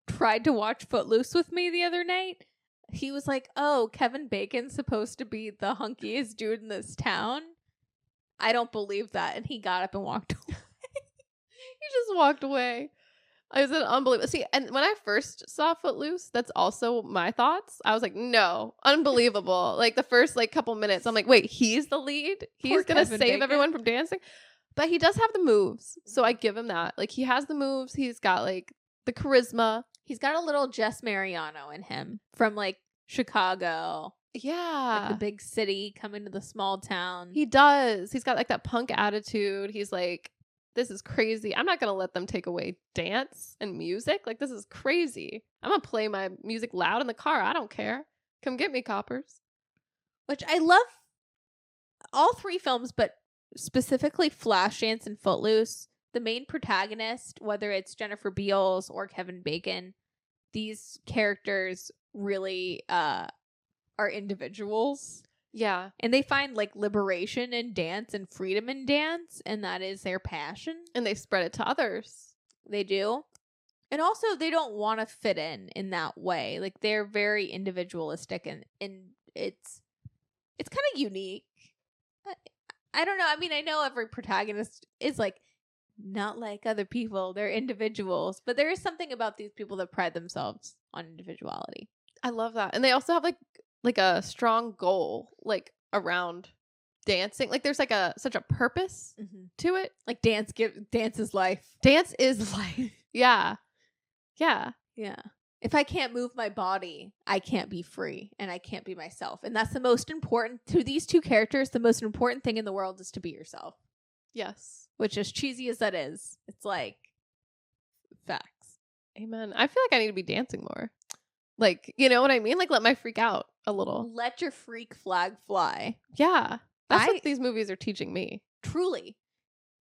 tried to watch Footloose with me the other night. He was like, oh, Kevin Bacon's supposed to be the hunkiest dude in this town. I don't believe that. And he got up and walked away. He just walked away. I said unbelievable. See, and when I first saw Footloose, that's also my thoughts. I was like, no, unbelievable. Like the first like couple minutes, I'm like, wait, he's the lead? He's gonna save everyone from dancing? But he does have the moves. So I give him that. Like he has the moves. He's got like the charisma. He's got a little Jess Mariano in him from like Chicago. Yeah. Like the big city coming to the small town. He does. He's got like that punk attitude. He's like, this is crazy. I'm not going to let them take away dance and music. Like, this is crazy. I'm going to play my music loud in the car. I don't care. Come get me, coppers. Which I love all three films, but specifically Flashdance and Footloose. The main protagonist, whether it's Jennifer Beals or Kevin Bacon, these characters really are individuals. Yeah. And they find like liberation in dance and freedom in dance, and that is their passion. And they spread it to others. They do. And also they don't want to fit in that way. Like they're very individualistic and it's kind of unique. I don't know. I mean, I know every protagonist is like not like other people. They're individuals, but there is something about these people that pride themselves on individuality. I love that. And they also have like a strong goal like around dancing. Like there's like such a purpose to it. Like dance is life. Dance is life. Yeah. Yeah. if I can't move my body, I can't be free and I can't be myself. And that's the most important to these two characters. The most important thing in the world is to be yourself. Yes. Which, as cheesy as that is, it's like facts. Amen. I feel like I need to be dancing more. Like, you know what I mean? Like, let my freak out a little. Let your freak flag fly. Yeah. That's what these movies are teaching me. Truly.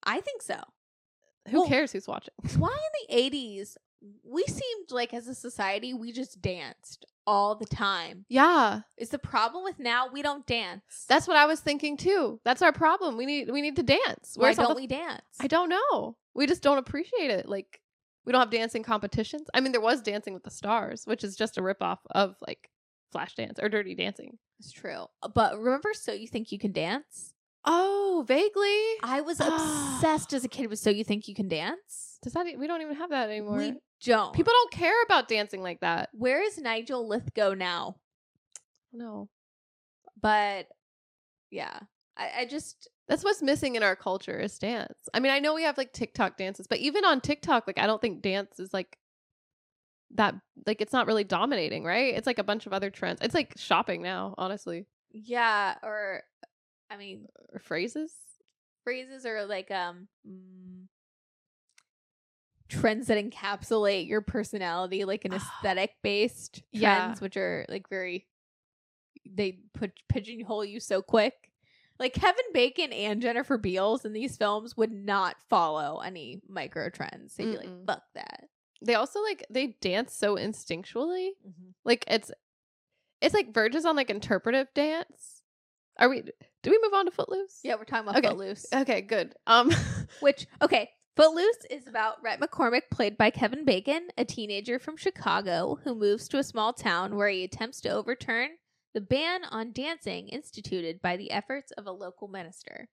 I think so. Who cares who's watching? Why in the 80s, we seemed like as a society, we just danced all the time. Yeah. Is the problem with now we don't dance? That's what I was thinking too. That's our problem. We need to dance. Why don't we dance? I don't know. We just don't appreciate it. Like, we don't have dancing competitions. I mean, there was Dancing with the Stars, which is just a ripoff of like Flashdance or Dirty Dancing. It's true. But remember So You Think You Can Dance? Oh, vaguely. I was obsessed as a kid with So You Think You Can Dance. We don't even have that anymore. We don't. People don't care about dancing like that. Where is Nigel Lithgow now? No. But yeah, I just... That's what's missing in our culture is dance. I mean, I know we have like TikTok dances, but even on TikTok, like I don't think dance is like that, like it's not really dominating, right? It's like a bunch of other trends. It's like shopping now, honestly. Yeah, or I mean, or phrases or like trends that encapsulate your personality, like an aesthetic based trends, which are like they pigeonhole you so quick. Like Kevin Bacon and Jennifer Beals in these films would not follow any micro trends. They'd be like, fuck that. They also like they dance so instinctually. Like it's like verges on like interpretive dance. Do we move on to Footloose? Yeah, we're talking about Footloose. Okay, good. Footloose is about Rhett McCormick, played by Kevin Bacon, a teenager from Chicago who moves to a small town where he attempts to overturn the ban on dancing instituted by the efforts of a local minister.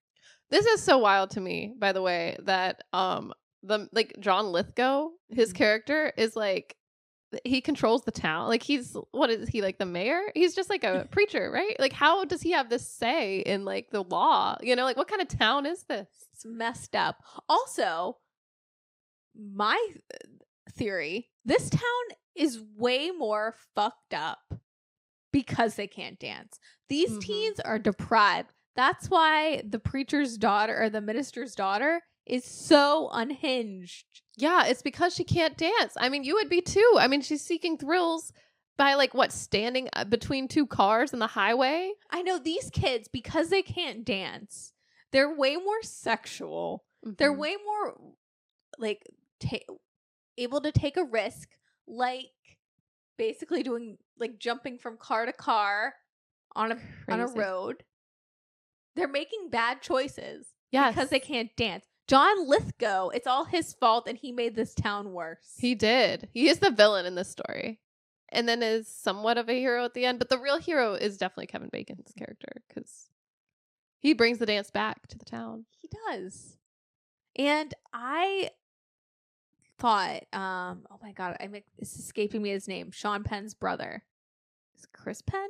This is so wild to me, by the way, that John Lithgow, his character is like he controls the town. Like what is he, like the mayor? He's just like a preacher, right? Like how does he have this say in like the law? You know, like what kind of town is this? It's messed up. Also, my theory, this town is way more fucked up because they can't dance. These teens are deprived. That's why the preacher's daughter or the minister's daughter is so unhinged. Yeah, it's because she can't dance. I mean, you would be too. I mean, she's seeking thrills by standing between two cars in the highway. I know these kids, because they can't dance, they're way more sexual. They're way more like able to take a risk, like basically doing like jumping from car to car on a road. They're making bad choices because they can't dance. John Lithgow, it's all his fault, and he made this town worse. He did. He is the villain in this story, and then is somewhat of a hero at the end. But the real hero is definitely Kevin Bacon's character because he brings the dance back to the town. He does. And I thought, oh my god, it's escaping me his name. Sean Penn's brother. Is it Chris Penn?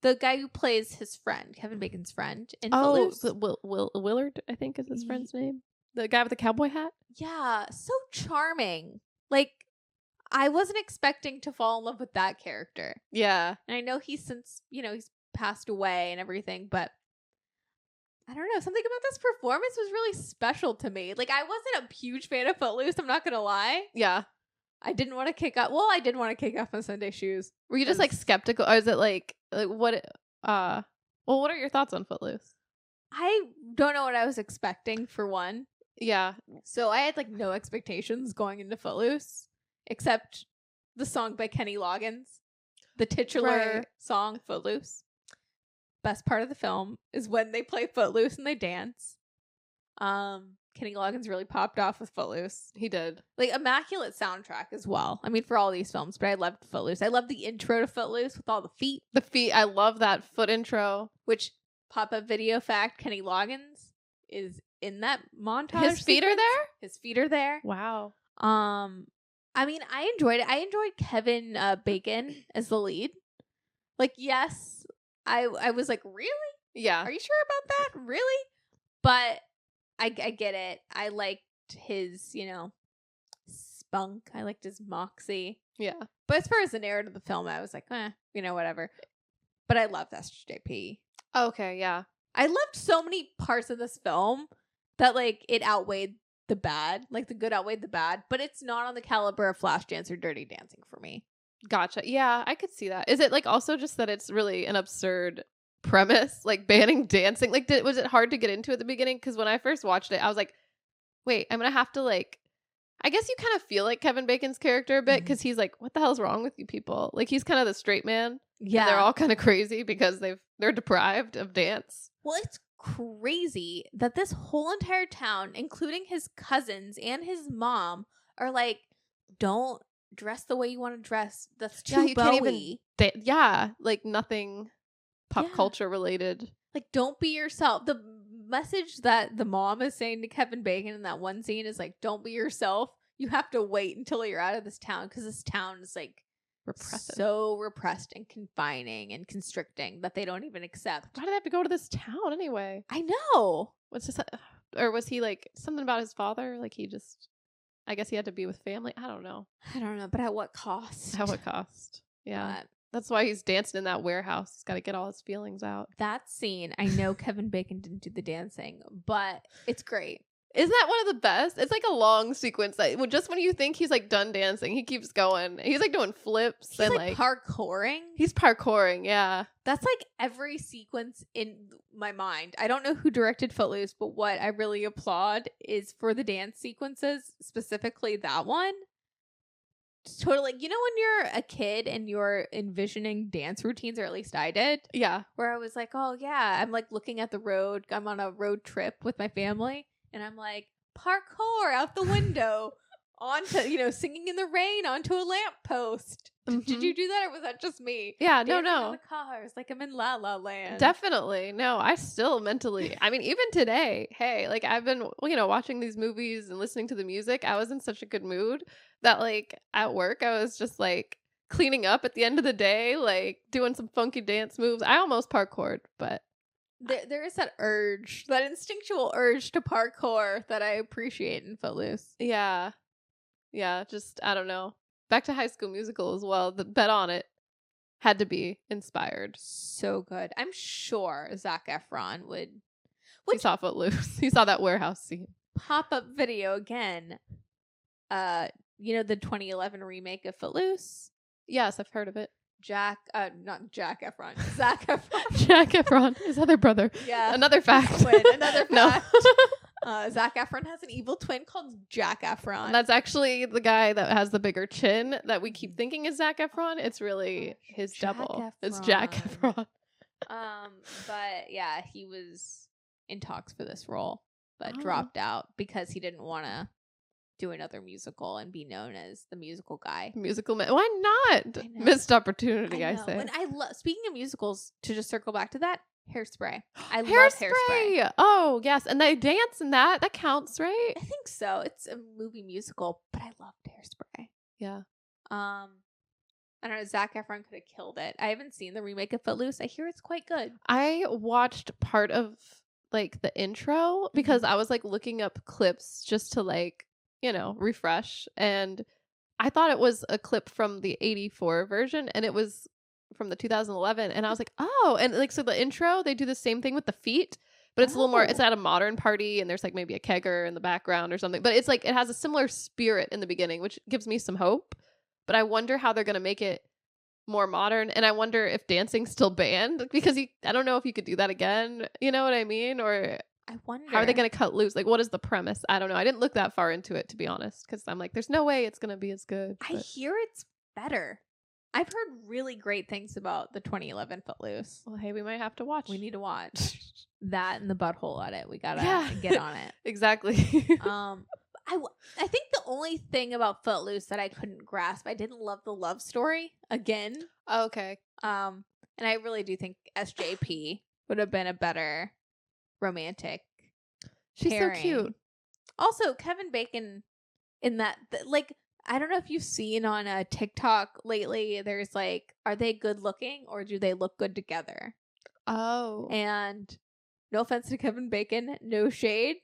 The guy who plays his friend, Kevin Bacon's friend in Footloose. Willard, I think is his friend's name. The guy with the cowboy hat? Yeah, so charming. Like, I wasn't expecting to fall in love with that character. Yeah. And I know he's passed away and everything, but I don't know. Something about this performance was really special to me. Like, I wasn't a huge fan of Footloose, I'm not gonna lie. Yeah. I didn't want to kick off. Well, I did want to kick off my Sunday shoes. Were you just like skeptical, or is it like what? Well, what are your thoughts on Footloose? I don't know what I was expecting, for one. Yeah. So I had like no expectations going into Footloose, except the song by Kenny Loggins, the titular song Footloose. Best part of the film is when they play Footloose and they dance. Kenny Loggins really popped off with Footloose. He did. Like, immaculate soundtrack as well. I mean, for all these films, but I loved Footloose. I love the intro to Footloose with all the feet. The feet. I love that foot intro. Which, pop-up video fact, Kenny Loggins is in that montage. His feet are there? His feet are there. Wow. I mean, I enjoyed it. I enjoyed Kevin Bacon as the lead. Like, yes, I was like, really? Yeah. Are you sure about that? Really? But I get it. I liked his, spunk. I liked his moxie. Yeah. But as far as the narrative of the film, I was like, whatever. But I loved SJP. Okay, yeah. I loved so many parts of this film that, like, it outweighed the bad. Like, the good outweighed the bad. But it's not on the caliber of Flashdance or Dirty Dancing for me. Gotcha. Yeah, I could see that. Is it, like, also just that it's really an absurd premise? Like, banning dancing? Like, was it hard to get into at the beginning? Because when I first watched it, I was like, wait, I'm going to have to, like... I guess you kind of feel like Kevin Bacon's character a bit because he's like, what the hell's wrong with you people? Like, he's kind of the straight man. Yeah. And they're all kind of crazy because they're deprived of dance. Well, it's crazy that this whole entire town, including his cousins and his mom, are like, don't dress the way you want to dress. That's too you can't Bowie. Even like nothing pop culture related. Like, don't be yourself. The message that the mom is saying to Kevin Bacon in that one scene is like, don't be yourself. You have to wait until you're out of this town because this town is like repressive. So repressed and confining and constricting that they don't even accept. Why did they have to go to this town anyway? I know. What's this? Or was he like something about his father? Like I guess he had to be with family. I don't know. But at what cost? At what cost? Yeah. But that's why he's dancing in that warehouse. He's got to get all his feelings out. that scene, I know Kevin Bacon didn't do the dancing, but it's great. Isn't that one of the best? It's like a long sequence that just when you think he's like done dancing, he keeps going. He's like doing flips He's and like parkouring. He's parkouring, yeah. That's like every sequence in my mind. I don't know who directed Footloose, but what I really applaud is for the dance sequences, specifically that one. It's totally, when you're a kid and you're envisioning dance routines, or at least I did. Yeah. Where I was like, oh yeah, I'm like looking at the road. I'm on a road trip with my family. And I'm like, parkour out the window onto, singing in the rain onto a lamppost. Mm-hmm. Did you do that, or was that just me? Yeah, Dancing no. in the cars, like I'm in La La Land. Definitely. No, I still mentally, I mean, even today, hey, like I've been, watching these movies and listening to the music. I was in such a good mood that like at work, I was just like cleaning up at the end of the day, like doing some funky dance moves. I almost parkoured, but. There is that urge, that instinctual urge to parkour that I appreciate in Footloose. Yeah. Yeah, just, I don't know. Back to High School Musical as well. The bet on it had to be inspired. So good. I'm sure Zac Efron would. He saw Footloose. He saw that warehouse scene. Pop-up video again. The 2011 remake of Footloose? Yes, I've heard of it. Not Jack Efron. Zac Efron. Jack Efron, his other brother. Yeah. Another fact. Another fact. Zac Efron has an evil twin called Jack Efron. That's actually the guy that has the bigger chin that we keep thinking is Zac Efron. It's really his double. It's Jack Efron. But yeah, he was in talks for this role, but dropped out because he didn't want to do another musical and be known as the musical guy. Musical man. Why not? Missed opportunity, I say. And speaking of musicals, to just circle back to that, Hairspray. I love Hairspray. Oh, yes. And they dance in that. That counts, right? I think so. It's a movie musical, but I loved Hairspray. Yeah. I don't know. Zac Efron could have killed it. I haven't seen the remake of Footloose. I hear it's quite good. I watched part of like the intro because I was like looking up clips just to like, refresh. And I thought it was a clip from the 84 version and it was from the 2011. And I was like, oh, and like, so the intro, they do the same thing with the feet, but it's a little more, it's at a modern party and there's like maybe a kegger in the background or something, but it's like, it has a similar spirit in the beginning, which gives me some hope, but I wonder how they're going to make it more modern. And I wonder if dancing's still banned because I don't know if you could do that again. You know what I mean? Or I wonder. How are they going to cut loose? Like, what is the premise? I don't know. I didn't look that far into it, to be honest, because I'm like, there's no way it's going to be as good. I hear it's better. I've heard really great things about the 2011 Footloose. Well, hey, we might have to watch. We need to watch that and the butthole at it. We got to get on it. Exactly. I think the only thing about Footloose that I couldn't grasp, I didn't love the love story again. Oh, okay. And I really do think SJP would have been a better romantic She's pairing. So cute. Also, Kevin Bacon in that, like, I don't know if you've seen on a TikTok lately, there's like, are they good looking or do they look good together? Oh. And no offense to Kevin Bacon, no shade,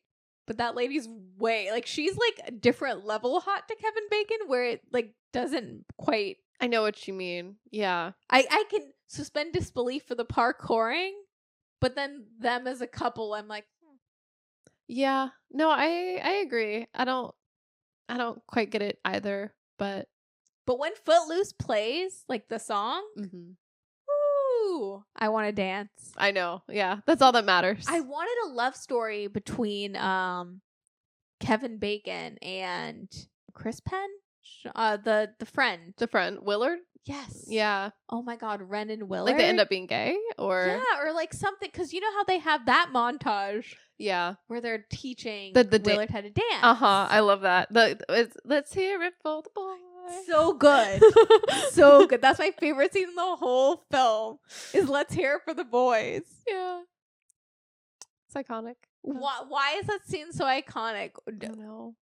But that lady's way, like, she's like a different level hot to Kevin Bacon, where it like doesn't quite. I know what you mean. Yeah. I can suspend disbelief for the parkouring, but then them as a couple, I'm like, Yeah. No, I agree. I don't quite get it either, but But when Footloose plays, like the song, woo, I want to dance. I know. Yeah. That's all that matters. I wanted a love story between Kevin Bacon and Chris Penn, the friend. The friend Willard? Yes. Yeah. Oh my God, Ren and Willard. Like they end up being gay or yeah, or like something, because you know how they have that montage yeah, where they're teaching the Willard how to dance. I love that. Let's hear it for the boy. So good. So good. That's my favorite scene in the whole film is Let's Hear It for the Boys. Yeah. It's iconic. Why is that scene so iconic? I don't know.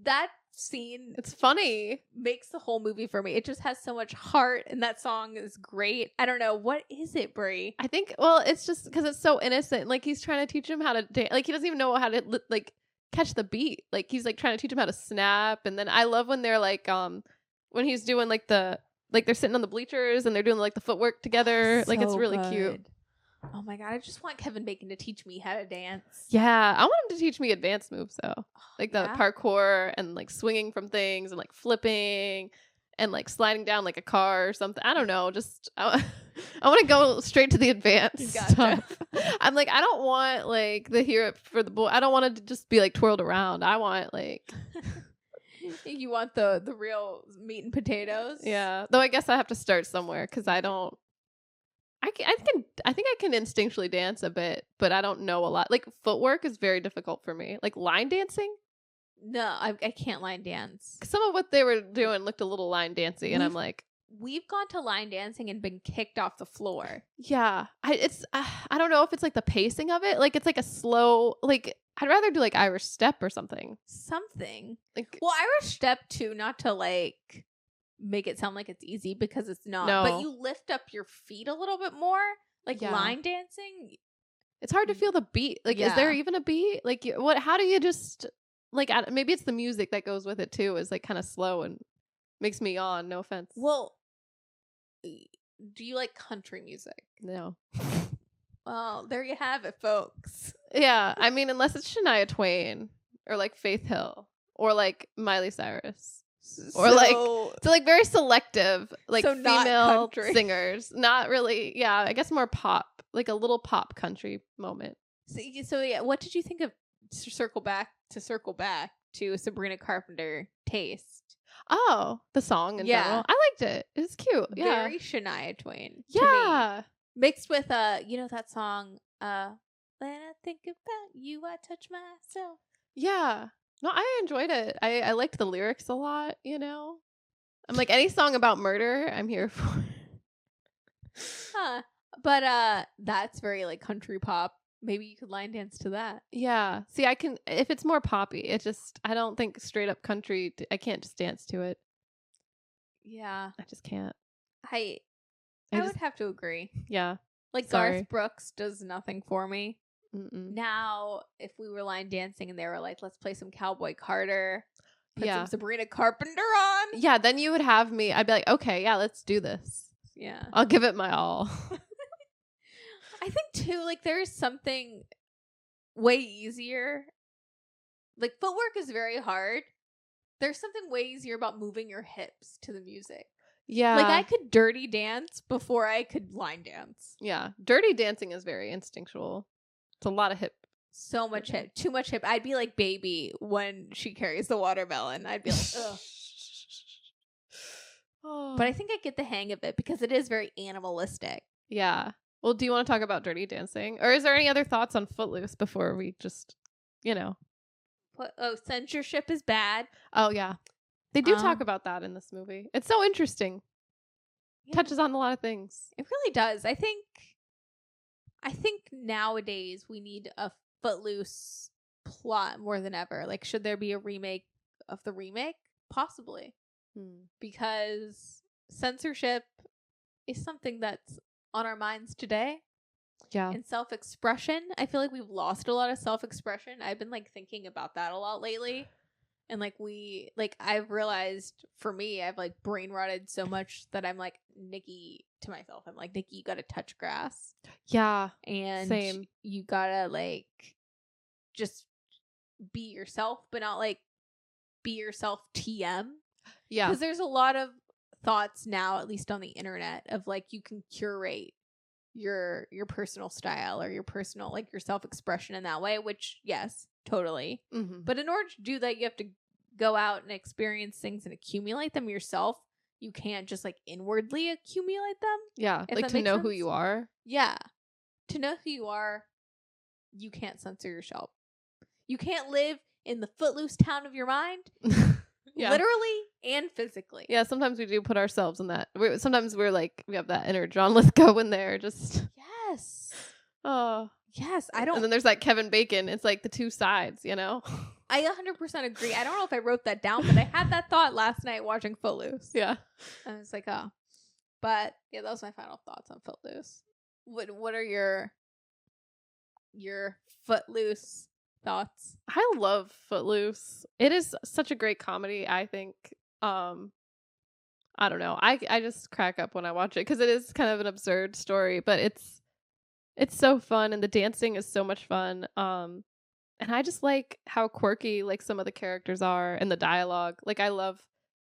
That scene, it's funny, makes the whole movie for me. It just has so much heart, and that song is great. I don't know. What is it, Brie? I think, well, it's just because it's so innocent. Like, he's trying to teach him how to dance. Like, he doesn't even know how to, like, catch the beat. Like, he's, like, trying to teach him how to snap. And then I love when they're, like, when he's doing, like, they're sitting on the bleachers and they're doing, like, the footwork together. Like, it's really cute. Oh my God, I just want Kevin Bacon to teach me how to dance. Yeah, I want him to teach me advanced moves though. Like the Yeah? parkour and like swinging from things and like flipping and like sliding down like a car or something. I don't know, just I want to go straight to the advanced Gotcha. stuff. I'm like, I don't want like the hear it for the boy. I don't want it to just be like twirled around. I want like You want the real meat and potatoes? yeah. Though I guess I have to start somewhere because I don't I think I can instinctually dance a bit, but I don't know a lot. Like footwork is very difficult for me. Like line dancing. No, I can't line dance. Some of what they were doing looked a little line dancey, and I'm like, we've gone to line dancing and been kicked off the floor. yeah, I don't know if it's like the pacing of it. Like it's like a slow. Like I'd rather do like Irish step or something. Like Well, Irish step too, not to like make it sound like it's easy because it's not. No. But you lift up your feet a little bit more. Like Yeah. line dancing. it's hard to feel the beat. Like, is there even a beat? Like, what? How do you just like? Maybe it's the music that goes with it too. Is like kind of slow and makes me yawn. No offense. Well, do you like country music? No. Well, there you have it, folks. Yeah, I mean, unless it's Shania Twain or like Faith Hill or like Miley Cyrus. Or so like very selective, like so female singers. Not really. Yeah, I guess more pop, like a little pop country moment. So yeah, what did you think of to circle back to Sabrina Carpenter Taste? Oh, the song in general. I liked it. It was cute. Yeah. Very Shania Twain. Yeah. Mixed with you know that song, when I think about you, I touch myself. Yeah. No, I enjoyed it. I liked the lyrics a lot, you know? I'm like, any song about murder, I'm here for. Huh. But that's very like country pop. Maybe you could line dance to that. Yeah. See, I can, if it's more poppy, it just, I don't think straight up country, I can't just dance to it. Yeah. I just can't. I would have to agree. Yeah. Like Sorry. Garth Brooks does nothing for me. Mm-mm. Now, if we were line dancing and they were like, let's play some Cowboy Carter, put Yeah. some Sabrina Carpenter on. Yeah, then you would have me. I'd be like, okay, yeah, let's do this. Yeah. I'll give it my all. I think too, like there's something way easier. Like footwork is very hard. There's something way easier about moving your hips to the music. Yeah. Like I could dirty dance before I could line dance. Yeah. Dirty dancing is very instinctual. It's a lot of hip. So much hip. Too much hip. I'd be like Baby when she carries the watermelon. I'd be like, ugh. Oh. But I think I get the hang of it because it is very animalistic. Yeah. Well, do you want to talk about dirty dancing? Or is there any other thoughts on Footloose before we just, you know? Censorship is bad. Oh, yeah. They do talk about that in this movie. It's so interesting. Yeah. Touches on a lot of things. It really does. I think nowadays we need a Footloose plot more than ever. Like, should there be a remake of the remake? Possibly. Because censorship is something that's on our minds today. Yeah. And self-expression. I feel like we've lost a lot of self-expression. I've been like thinking about that a lot lately. And like I've realized for me, I've like brain rotted so much that I'm like Nikki to myself. I'm like, Nikki, you gotta touch grass. Yeah. And Same. you gotta like just be yourself, but not like be yourself TM. Yeah. Because there's a lot of thoughts now, at least on the internet, of like you can curate your personal style or your personal like your self-expression in that way, which yes, totally. Mm-hmm. But in order to do that, you have to go out and experience things and accumulate them yourself. You can't just like inwardly accumulate them. Yeah, like to know sense. who you are. Yeah, to know who you are, you can't censor yourself. You can't live in the Footloose town of your mind. Yeah. Literally and physically. Yeah, sometimes we do put ourselves in that. Sometimes we're like, we have that inner John Lithgow in there. Just yes. Oh. Yes, I don't. And then there's like Kevin Bacon. It's like the two sides, you know? I 100% agree. I don't know if I wrote that down, but I had that thought last night watching Footloose. Yeah. I was like, oh. But yeah, that was my final thoughts on Footloose. What are your Footloose thoughts? I love Footloose. It is such a great comedy, I think. I don't know. I just crack up when I watch it because it is kind of an absurd story, but it's so fun and the dancing is so much fun. And I just like how quirky like some of the characters are and the dialogue. Like I love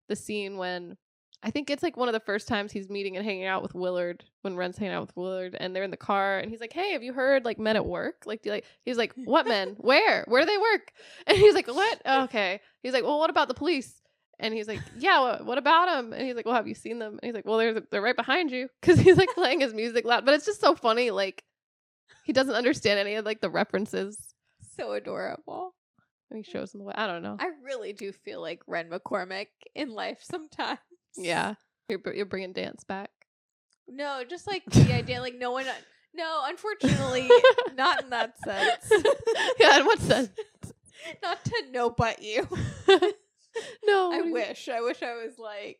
the scene when I think it's like one of the first times he's meeting and hanging out with Willard, when Ren's hanging out with Willard and they're in the car and he's like, hey, have you heard like men at work? Like, do you like, he's like, what men? Where do they work? And he's like, what? Okay. He's like, well, what about the police? And he's like, yeah, what about them? And he's like, well, have you seen them? And he's like, well, they're right behind you. Cause he's like playing his music loud, but it's just so funny. Like he doesn't understand any of like the references. So adorable. And he shows them the way. I don't know. I really do feel like Ren McCormick in life sometimes. Yeah. You're bringing dance back. No, just like the idea, like no, unfortunately, not in that sense. Yeah, in what sense? Not to know but you. No. I wish I was like,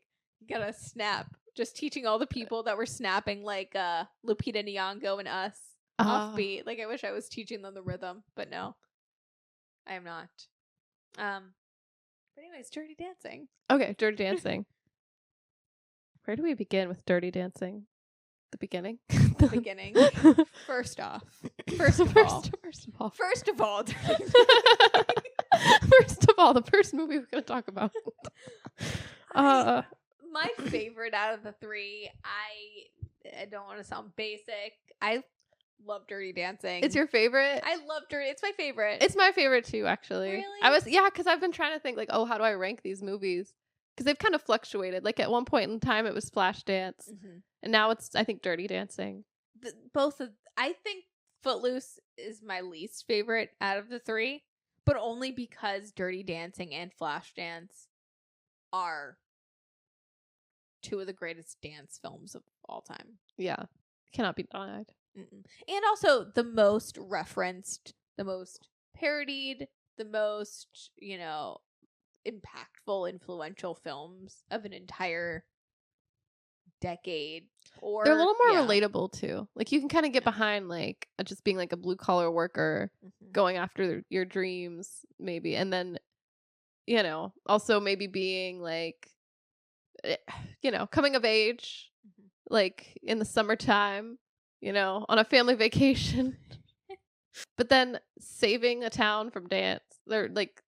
gonna snap. Just teaching all the people that were snapping like Lupita Nyong'o and us offbeat. Like I wish I was teaching them the rhythm, but no. I am not. But anyways, Dirty Dancing. Okay, Dirty Dancing. Where do we begin with Dirty Dancing? The beginning? The beginning. First of all, Dirty First of all, the first movie we're going to talk about. My favorite out of the three, I don't want to sound basic. I love Dirty Dancing. It's your favorite? I love Dirty. It's my favorite. It's my favorite too, actually. Really? Because I've been trying to think like, oh, how do I rank these movies? Because they've kind of fluctuated. Like at one point in time, it was Flashdance, and now it's I think Dirty Dancing. I think Footloose is my least favorite out of the three, but only because Dirty Dancing and Flashdance are two of the greatest dance films of all time. Yeah, cannot be denied. And also the most referenced, the most parodied, the most, impactful, influential films of an entire decade. Or they're a little more relatable too. Like you can kind of get behind like just being like a blue collar worker going after your dreams maybe, and then also maybe being like coming of age like in the summertime, on a family vacation. But then saving a town from dance. They're like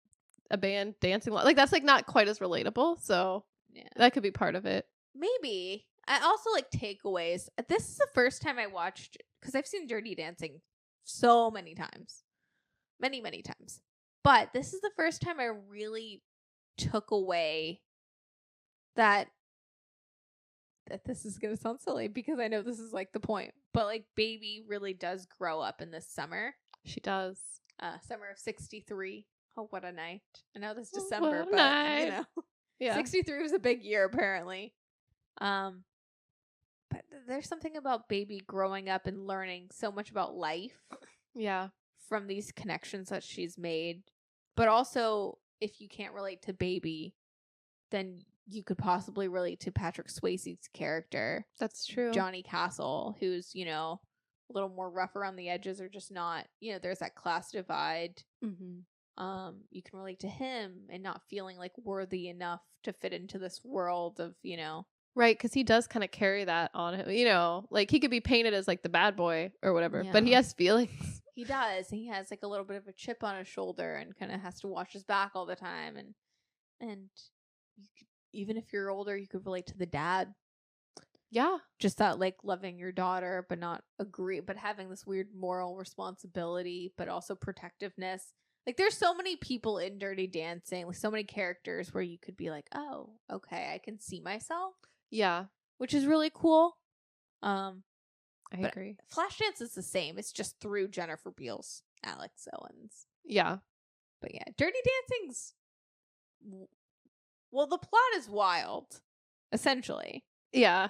a band dancing like that's like not quite as relatable, so that could be part of it. Maybe. I also like takeaways. This is the first time I watched, because I've seen Dirty Dancing so many times, many times, but this is the first time I really took away that this is gonna sound silly because I know this is like the point, but like Baby really does grow up in this summer. She does. Summer of 63. Oh, what a night. I know this is December, but yeah. 63 was a big year apparently. But there's something about Baby growing up and learning so much about life. Yeah. From these connections that she's made. But also, if you can't relate to Baby, then you could possibly relate to Patrick Swayze's character. That's true. Johnny Castle, who's, a little more rough around the edges or just not, there's that class divide. You can relate to him and not feeling like worthy enough to fit into this world of, Right, because he does kind of carry that on him, like he could be painted as like the bad boy or whatever, but he has feelings. He does. He has like a little bit of a chip on his shoulder and kind of has to watch his back all the time. And you could, even if you're older, you could relate to the dad. Yeah. Just that like loving your daughter, but not but having this weird moral responsibility, but also protectiveness. Like there's so many people in Dirty Dancing, like so many characters where you could be like, oh, okay, I can see myself. Yeah. Which is really cool. I agree. Flashdance is the same. It's just through Jennifer Beals, Alex Owens. Yeah. But yeah, Dirty Dancing's... Well, the plot is wild, essentially. Yeah.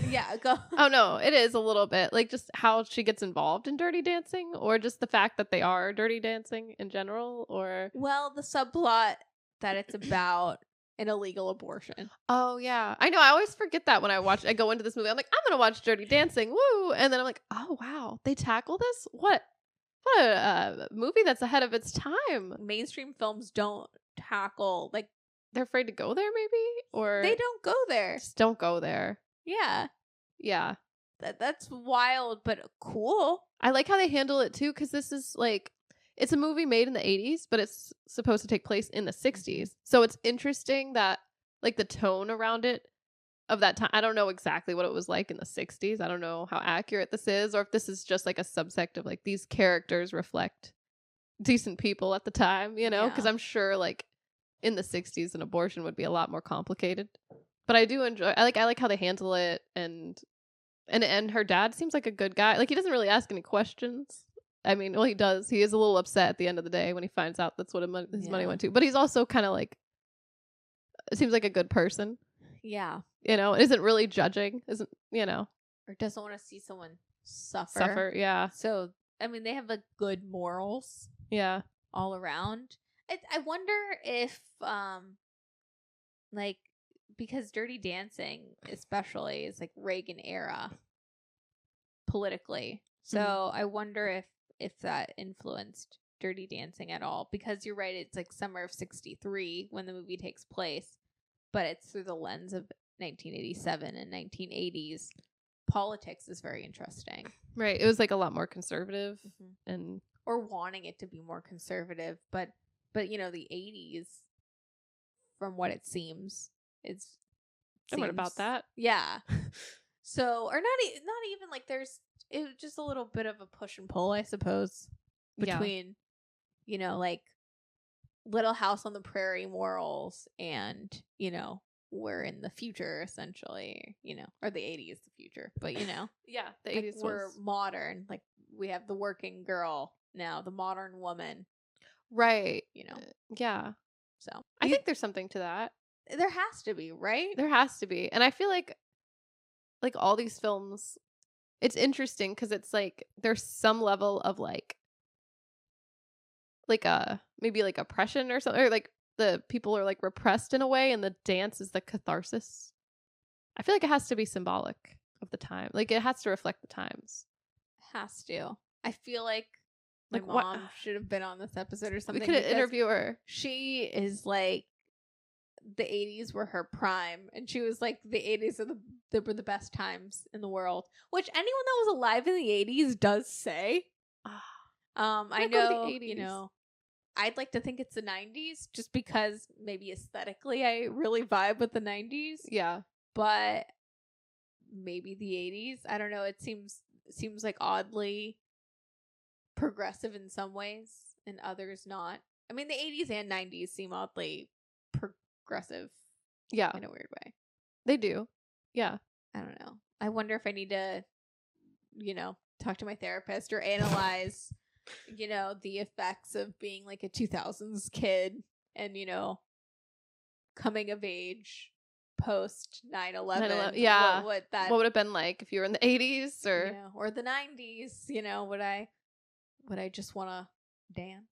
Yeah, go. Oh, no, it is a little bit. Like, just how she gets involved in Dirty Dancing, or just the fact that they are Dirty Dancing in general, or... Well, the subplot that it's about an illegal abortion. Oh, yeah. I know. I always forget that when I go into this movie. I'm like, I'm going to watch Dirty Dancing. Woo! And then I'm like, oh, wow. They tackle this? What a movie that's ahead of its time. Mainstream films don't tackle, like... They're afraid to go there, maybe? Or they don't go there. Just don't go there. Yeah. Yeah. That's wild, but cool. I like how they handle it, too, because this is, like... It's a movie made in the 80s, but it's supposed to take place in the 60s. So it's interesting that, like, the tone around it of that time... I don't know exactly what it was like in the 60s. I don't know how accurate this is, or if this is just, like, a subsect of, like, these characters reflect decent people at the time, Because I'm sure, like... in the 60s, an abortion would be a lot more complicated. But I do enjoy... I like how they handle it, and her dad seems like a good guy. Like, he doesn't really ask any questions. I mean, well, he does. He is a little upset at the end of the day when he finds out that's what his money went to. But he's also kind of like... It seems like a good person. Yeah. Isn't really judging. Isn't, Or doesn't want to see someone suffer. Suffer, yeah. So, I mean, they have, like, good morals. Yeah. All around. I wonder if, like, because Dirty Dancing, especially, is, like, Reagan era politically. So I wonder if that influenced Dirty Dancing at all. Because you're right, it's, like, summer of 63 when the movie takes place. But it's through the lens of 1987 and 1980s. Politics is very interesting. Right. It was, like, a lot more conservative. And or wanting it to be more conservative. But the 80s, from what it seems, what about that? Yeah. So, or not even like it was just a little bit of a push and pull, I suppose, between, like Little House on the Prairie morals and, we're in the future, essentially, or the 80s, the future, but, yeah, the like 80s we're modern, like we have the working girl now, the modern woman. Right. Yeah. So I think there's something to that. There has to be, right? There has to be. And I feel like all these films, it's interesting because it's like there's some level of like maybe like oppression or something, or like the people are like repressed in a way, and the dance is the catharsis. I feel like it has to be symbolic of the time. Like it has to reflect the times. It has to. I feel like my mom should have been on this episode or something. We could interview her. She is like, the 80s were her prime, and she was like, the 80s were the best times in the world, which anyone that was alive in the 80s does say. I know, the 80s. I'd like to think it's the 90s, just because maybe aesthetically I really vibe with the 90s. Yeah, but maybe the 80s. I don't know. It seems like oddly progressive in some ways, and others not. I mean, the 80s and 90s seem oddly progressive. Yeah. In a weird way. They do. Yeah. I don't know. I wonder if I need to, talk to my therapist or analyze, the effects of being like a 2000s kid and, coming of age post 9/11. Yeah. What would it have been like if you were in the 80s or the 90s? Would I just want to dance?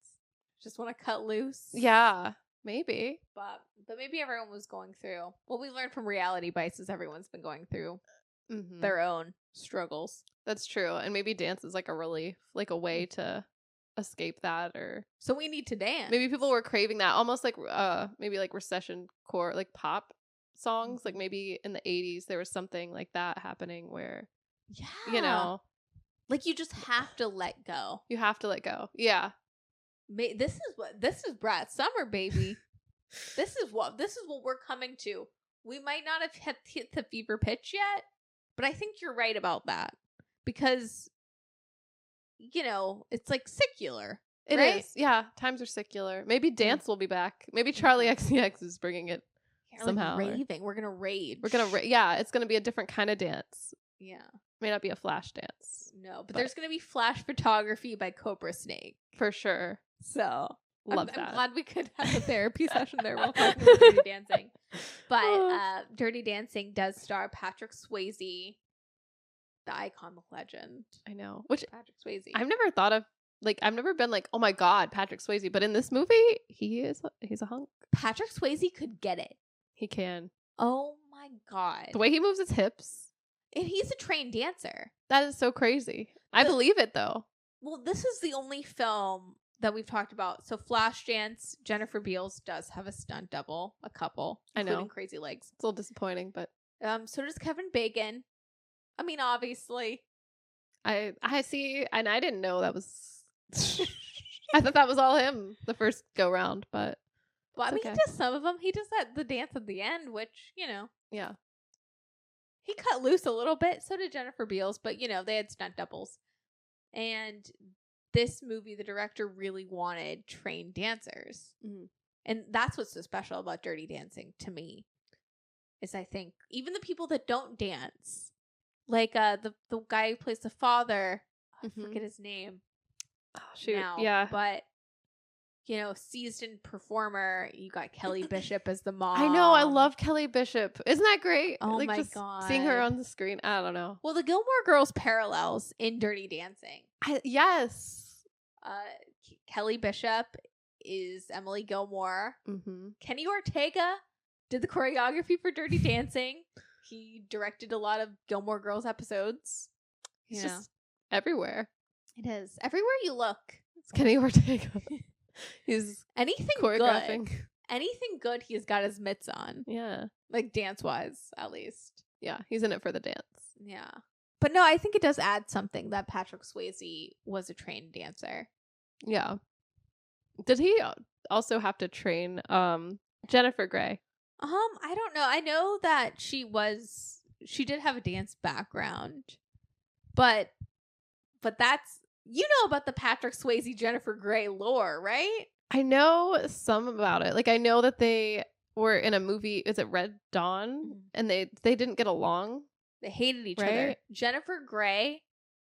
Just want to cut loose? Yeah, maybe. But maybe everyone was going through. What we learned from Reality Bites is everyone's been going through their own struggles. That's true. And maybe dance is like a relief, like a way to escape that, or so we need to dance. maybe people were craving that, almost like maybe like recession core, like pop songs. Like maybe in the 80s there was something like that happening where you know, like you just have to let go. you have to let go. Yeah. This is Brat Summer, baby. This is what we're coming to. We might not have hit the fever pitch yet, but I think you're right about that, because you know, it's like secular. It right? is. Yeah, times are secular. Maybe dance will be back. Maybe Charlie XCX is bringing it somehow. Like raving. We're gonna rage. Yeah, it's gonna be a different kind of dance. Yeah. May not be a flash dance. No, but there's gonna be flash photography by Cobra Snake. For sure. So Love I'm that. glad we could have a therapy session there while talking about Dirty Dancing. But Dirty Dancing does star Patrick Swayze, the icon, the legend. I know. Which Patrick Swayze. I've never thought of, like, I've never been like, oh my God, Patrick Swayze. But in this movie, he's a hunk. Patrick Swayze could get it. He can. Oh my God. The way he moves his hips. And he's a trained dancer. That is so crazy. I believe it though. Well, this is the only film that we've talked about. So Flashdance, Jennifer Beals does have a stunt double, a couple, including Crazy Legs. It's a little disappointing, but so does Kevin Bacon. I mean, obviously. I see, and I didn't know that was. I thought that was all him the first go round, but. Well, I mean, okay. he does some of them. He does the dance at the end, which, you know. Yeah. He cut loose a little bit. So did Jennifer Beals, but, you know, they had stunt doubles. And this movie, the director really wanted trained dancers. Mm-hmm. And that's what's so special about Dirty Dancing to me. Is I think even the people that don't dance, like the guy who plays the father, I forget his name. Oh, shoot. Now, yeah. But, you know, seasoned performer. You got Kelly Bishop as the mom. I know. I love Kelly Bishop. Isn't that great? Oh like, my just God. Seeing her on the screen. I don't know. Well, the Gilmore Girls parallels in Dirty Dancing. Yes. Kelly Bishop is Emily Gilmore. Mm-hmm. Kenny Ortega did the choreography for Dirty Dancing. He directed a lot of Gilmore Girls episodes. He's just everywhere. It is. Everywhere you look. It's Kenny Ortega. He's anything choreographing. Good. Anything good, he has got his mitts on. Yeah. Like dance-wise, at least. Yeah, he's in it for the dance. Yeah. But no, I think it does add something that Patrick Swayze was a trained dancer. Yeah. Did he also have to train Jennifer Grey? I don't know. I know that she did have a dance background. But that's, you know about the Patrick Swayze Jennifer Grey lore, right? I know some about it. Like, I know that they were in a movie, is it Red Dawn? And they didn't get along. They hated each other. Jennifer Grey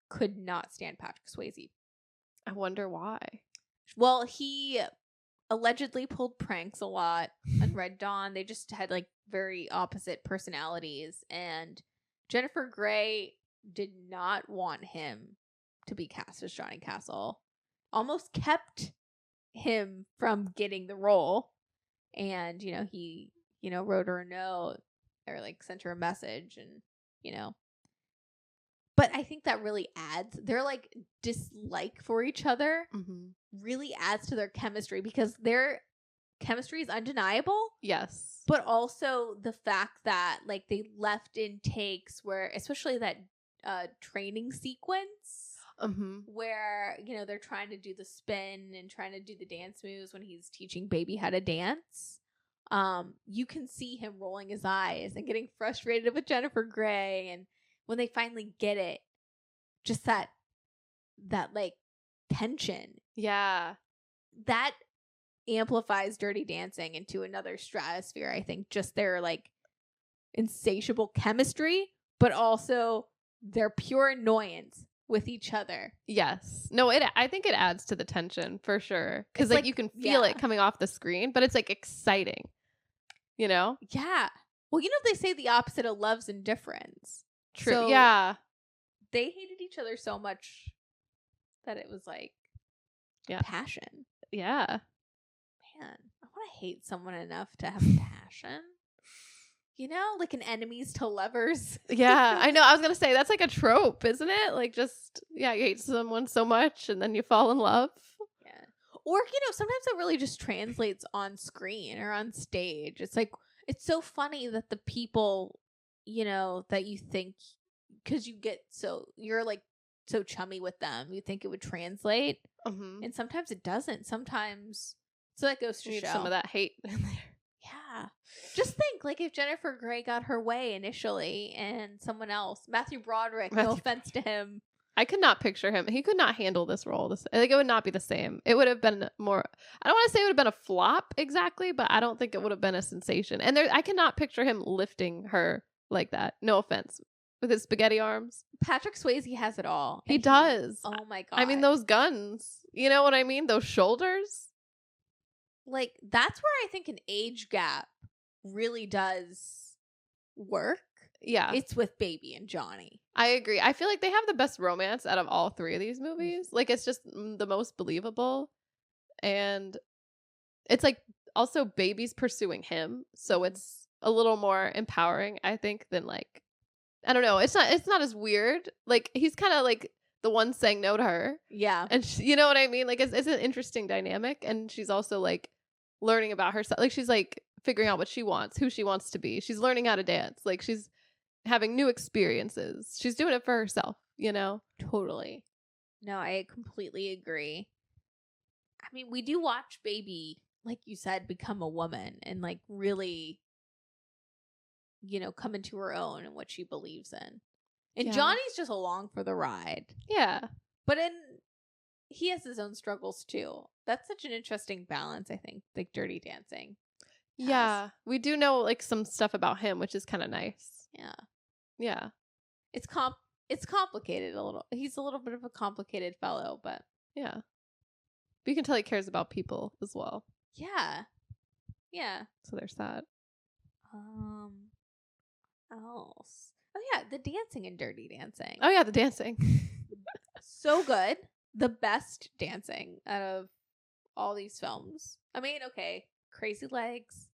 could not stand Patrick Swayze. I wonder why. Well, he allegedly pulled pranks a lot on Red Dawn. They just had like very opposite personalities, and Jennifer Grey did not want him to be cast as Johnny Castle. Almost kept him from getting the role. And, you know, he, you know, wrote her a note or like sent her a message, and, you know. But I think that really adds, their like dislike for each other really adds to their chemistry, because their chemistry is undeniable. Yes. But also the fact that like they left in takes where, especially that training sequence where, you know, they're trying to do the spin and trying to do the dance moves when he's teaching Baby how to dance. You can see him rolling his eyes and getting frustrated with Jennifer Grey, and when they finally get it, just that like tension. Yeah. That amplifies Dirty Dancing into another stratosphere, I think. Just their like insatiable chemistry, but also their pure annoyance with each other. Yes. No, I think it adds to the tension for sure. Because like you can feel it coming off the screen, but it's like exciting. You know? Yeah. Well, you know, they say the opposite of love's indifference. True. So yeah. They hated each other so much that it was like passion. Yeah. Man, I want to hate someone enough to have passion. like an enemies to lovers. Yeah, I know. I was going to say, that's like a trope, isn't it? Like, just, you hate someone so much and then you fall in love. Yeah. Or, sometimes it really just translates on screen or on stage. It's like, it's so funny that the people, that you think, because you're like so chummy with them, you think it would translate. Mm-hmm. And sometimes it doesn't. Sometimes. So that goes to You need show. some of that hate in there. Yeah. Just think, like, if Jennifer Grey got her way initially and someone else, Matthew Broderick, no offense to him. I could not picture him. He could not handle this role. Like, it would not be the same. It would have been more, I don't want to say it would have been a flop exactly, but I don't think it would have been a sensation. And I cannot picture him lifting her like that. No offense. With his spaghetti arms. Patrick Swayze has it all. He does. Oh my God. I mean, those guns. You know what I mean? Those shoulders. Like, that's where I think an age gap really does work. Yeah. It's with Baby and Johnny. I agree. I feel like they have the best romance out of all three of these movies. Like, it's just the most believable. And it's like also Baby's pursuing him. So it's a little more empowering, I think, than like, I don't know. It's not as weird. Like, he's kind of like the one saying no to her. Yeah. And you know what I mean? Like, it's an interesting dynamic. And she's also like learning about herself. Like, she's like figuring out what she wants, who she wants to be. She's learning how to dance. Like, she's having new experiences. She's doing it for herself, Totally. No, I completely agree. I mean, we do watch Baby, like you said, become a woman and like really, come into her own and what she believes in. And Johnny's just along for the ride. Yeah. But he has his own struggles too. That's such an interesting balance, I think, like Dirty Dancing. Yeah. We do know like some stuff about him, which is kind of nice. Yeah. Yeah. It's complicated a little. He's a little bit of a complicated fellow, but yeah. But you can tell he cares about people as well. Yeah. Yeah. So there's that. Else. Oh yeah, the dancing in Dirty Dancing. Oh yeah, the dancing. So good. The best dancing out of all these films. I mean, okay, Crazy Legs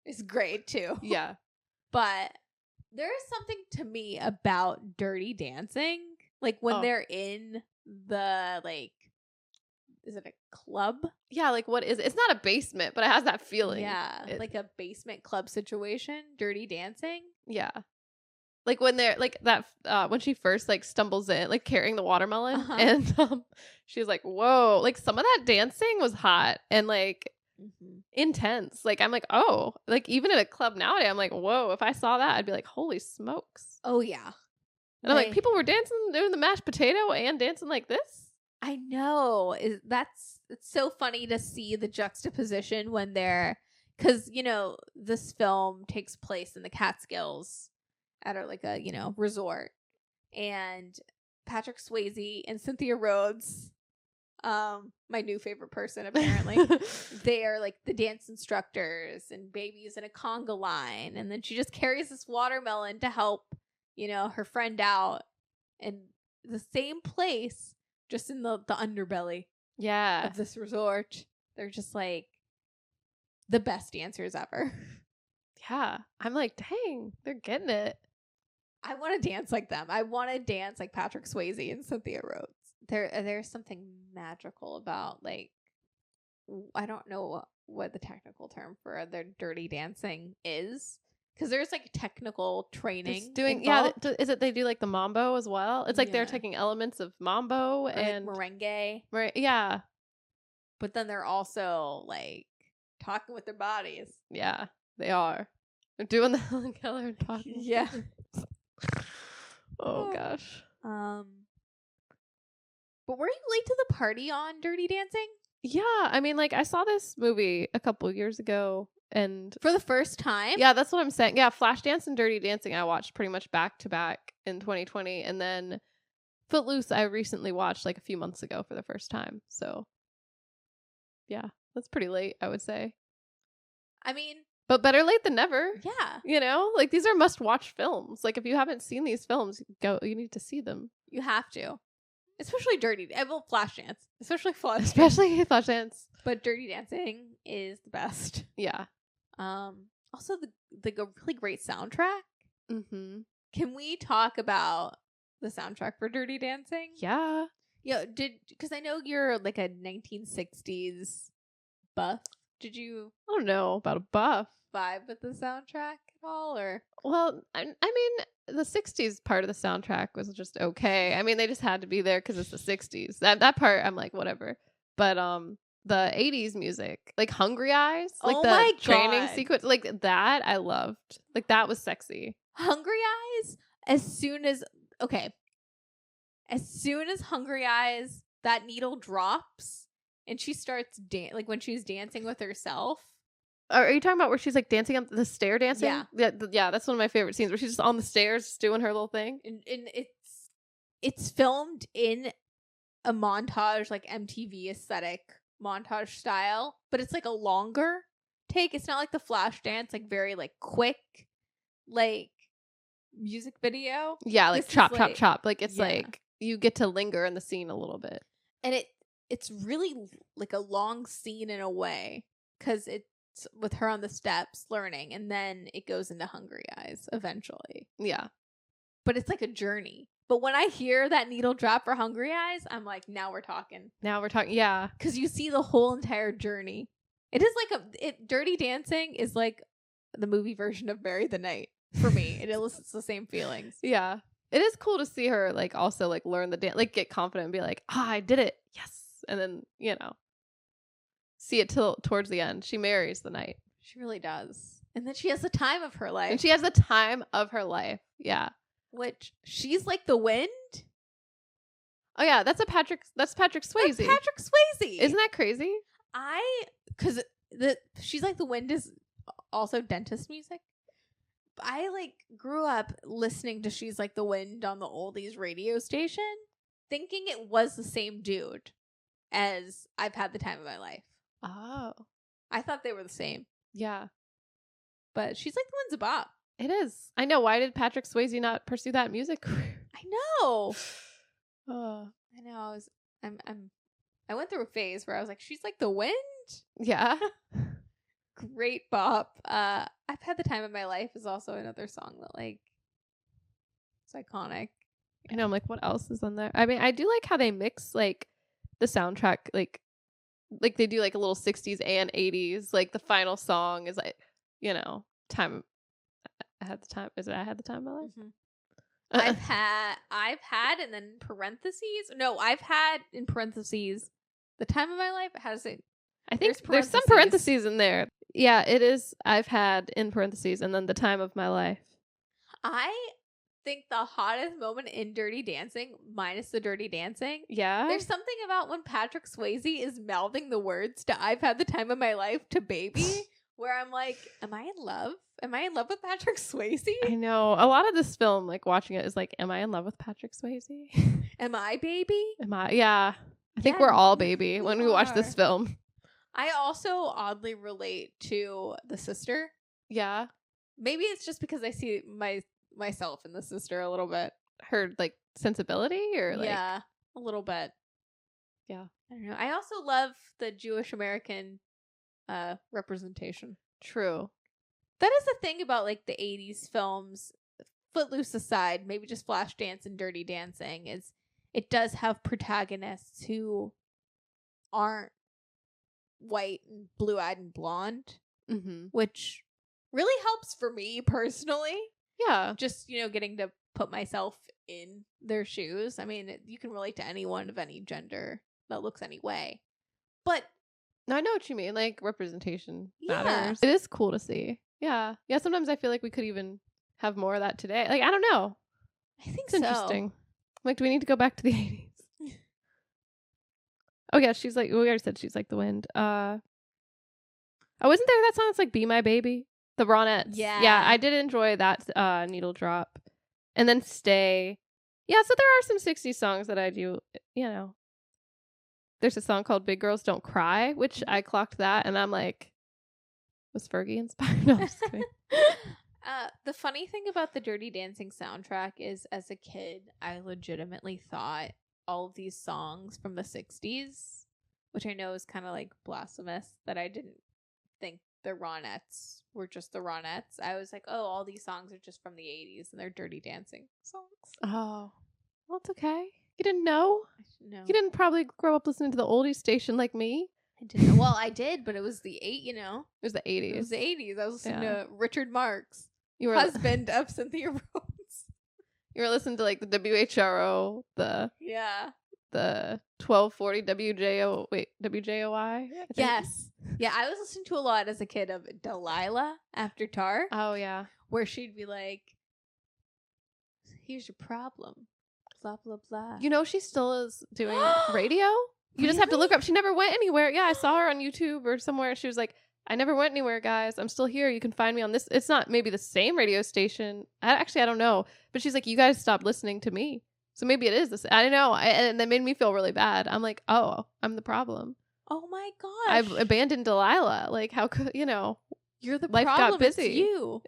is great too. Yeah. But there is something to me about Dirty Dancing. Like when they're in the is it a club? Yeah, like what is it? It's not a basement, but it has that feeling. Yeah, like a basement club situation. Dirty Dancing. Yeah. Like when they're like that when she first like stumbles in like carrying the watermelon and she's like, whoa, like some of that dancing was hot and like intense. Like I'm like, oh, like even at a club nowadays, I'm like, whoa, if I saw that, I'd be like, holy smokes. Oh yeah. And I'm like, people were dancing, doing the mashed potato and dancing like this? I know. It's so funny to see the juxtaposition when they're, because, this film takes place in the Catskills at a resort. And Patrick Swayze and Cynthia Rhodes, my new favorite person apparently, they are like the dance instructors and Baby's in a conga line. And then she just carries this watermelon to help, her friend out in the same place. Just in the underbelly of this resort. They're just like the best dancers ever. Yeah. I'm like, dang, they're getting it. I want to dance like them. I want to dance like Patrick Swayze and Cynthia Rhodes. There's something magical about like, I don't know what the technical term for their dirty dancing is. Because there's like technical training. Is it they do like the mambo as well? It's like they're taking elements of mambo or and like merengue. Yeah. But then they're also like talking with their bodies. Yeah, they are. They're doing the Helen Keller talking. Yeah. Oh gosh. But were you late to the party on Dirty Dancing? Yeah, I mean, like I saw this movie a couple years ago. And for the first time? Yeah, that's what I'm saying. Yeah, Flashdance and Dirty Dancing I watched pretty much back to back in 2020. And then Footloose I recently watched like a few months ago for the first time. So yeah, that's pretty late, I would say. I mean, but better late than never. Yeah. Like these are must-watch films. Like if you haven't seen these films, you need to see them. You have to. Especially Flashdance. Especially Flashdance. But Dirty Dancing is the best. Yeah. Also, the really great soundtrack. Mm-hmm. Can we talk about the soundtrack for Dirty Dancing? Yeah. Yeah, because I know you're like a 1960s buff. Did you I don't know about a buff. vibe with the soundtrack at all, or? Well, I mean, the 60s part of the soundtrack was just okay. I mean, they just had to be there because it's the 60s. That part, I'm like, whatever. But the 80s music, like Hungry Eyes, like Oh the my training God. sequence, like that, I loved. Like that was sexy. Hungry Eyes, as soon as Hungry Eyes, that needle drops and she starts like when she's dancing with herself. Are you talking about where she's like dancing up the stair dancing? Yeah. Yeah, that's one of my favorite scenes where she's just on the stairs just doing her little thing. And it's filmed in a montage, like MTV aesthetic montage style, but it's like a longer take. It's not like the Flashdance, like very like quick, like music video. Yeah, like This is chop, chop, like- chop. Like it's yeah. like you get to linger in the scene a little bit. And it's really like a long scene in a way, because it's with her on the steps learning, and then it goes into Hungry Eyes eventually. Yeah. But it's like a journey. But when I hear that needle drop for Hungry Eyes, I'm like, now we're talking. Now we're talking. Yeah. Because you see the whole entire journey. It is like Dirty Dancing is like the movie version of Bury the Night for me. It elicits the same feelings. Yeah. It is cool to see her like also like learn the dance, like get confident and be like, I did it. Yes. And then, see it towards the end. She marries the knight. She really does. And then she has the time of her life. And she has the time of her life. Yeah. Which she's like the wind. Oh yeah, that's Patrick Swayze. That's Patrick Swayze. Isn't that crazy? Because she's like the wind is also dentist music. I like grew up listening to She's Like the Wind on the oldies radio station, thinking it was the same dude as I've Had the Time of My Life. Oh. I thought they were the same. Yeah. But She's Like the Wind's a bop. It is. I know. Why did Patrick Swayze not pursue that music career? I know. Oh. I know. I went through a phase where I was like, She's Like the Wind? Yeah. Great bop. I've Had the Time of My Life is also another song that like it's iconic. I know. I'm like, what else is on there? I mean, I do like how they mix like the soundtrack, like they do like a little 60s and 80s. Like the final song is like, time. I had the time. Is it I Had the Time of My Life? Mm-hmm. I've had, and then parentheses. No, I've had in parentheses the time of my life. How does it? I think there's some parentheses in there. Yeah, it is. I've had in parentheses, and then the time of my life. I think the hottest moment in Dirty Dancing, minus the Dirty Dancing. Yeah. There's something about when Patrick Swayze is mouthing the words to I've Had the Time of My Life to Baby, where I'm like, am I in love? Am I in love with Patrick Swayze? I know. A lot of this film, like watching it, is like, am I in love with Patrick Swayze? Am I baby? Am I? Yeah. I think Yeah, we're all baby when we watch are. this film. I also oddly relate to the sister. Yeah. Maybe it's just because I see myself in the sister a little bit. Her like sensibility or like Yeah, a little bit. Yeah. I don't know. I also love the Jewish American representation. True. That is the thing about like the 80s films, Footloose aside, maybe just Flashdance and Dirty Dancing, is it does have protagonists who aren't white and blue-eyed and blonde, Mm-hmm. which really helps for me personally. Yeah. Just, getting to put myself in their shoes. I mean, you can relate to anyone of any gender that looks any way. But No, I know what you mean. Like representation Yeah. matters. It is cool to see. Yeah. Yeah. Sometimes I feel like we could even have more of that today. Like, I don't know. I think It's interesting. Like, do we need to go back to the 80s? Oh yeah, she's like, we already said She's Like the Wind. Oh, isn't there that song that's like Be My Baby? The Ronettes. Yeah. Yeah, I did enjoy that needle drop. And then Stay. Yeah, so there are some 60s songs that I do, There's a song called Big Girls Don't Cry, which I clocked that and I'm like, was Fergie inspired? No, I'm just kidding. The funny thing about the Dirty Dancing soundtrack is, as a kid, I legitimately thought all of these songs from the 60s, which I know is kind of like blasphemous that I didn't think the Ronettes were just the Ronettes. I was like, oh, all these songs are just from the 80s and they're Dirty Dancing songs. Oh, well, it's okay. You didn't know? No. You didn't probably grow up listening to the oldies station like me. I didn't. Well, I did, but it was the It was the 80s. It was the 80s. I was listening to Richard Marx, You were husband of Cynthia Rhodes. You were listening to like the WHRO, the 1240 WJOI. I think. Yes. Yeah, I was listening to a lot as a kid of Delilah After Dark. Oh yeah. Where she'd be like, here's your problem. Blah, blah, blah. You know she still is doing radio? You just have to look up. She never went anywhere. Yeah, I saw her on YouTube or somewhere. She was like, I never went anywhere, guys. I'm still here. You can find me on this. It's not maybe the same radio station. I don't know. But she's like, you guys stopped listening to me. So maybe it is this. I don't know. And that made me feel really bad. I'm like, oh, I'm the problem. Oh my gosh. I've abandoned Delilah. Like, how could, you're the life problem. got busy. It's you.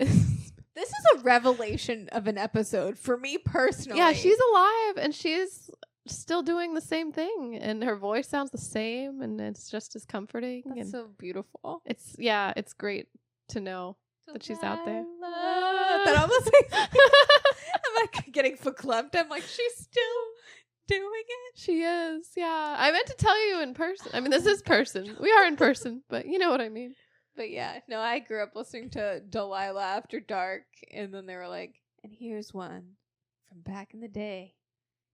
This is a revelation of an episode for me personally. Yeah, she's alive and she's still doing the same thing. And her voice sounds the same and it's just as comforting. That's and so beautiful. It's great to know that she's out there. That almost like, I'm like getting verklempt. I'm like, she's still doing it. She is, yeah. I meant to tell you in person. I mean, this is person. We are in person, but you know what I mean. But yeah, no, I grew up listening to Delilah After Dark, and then they were like, and here's one from back in the day.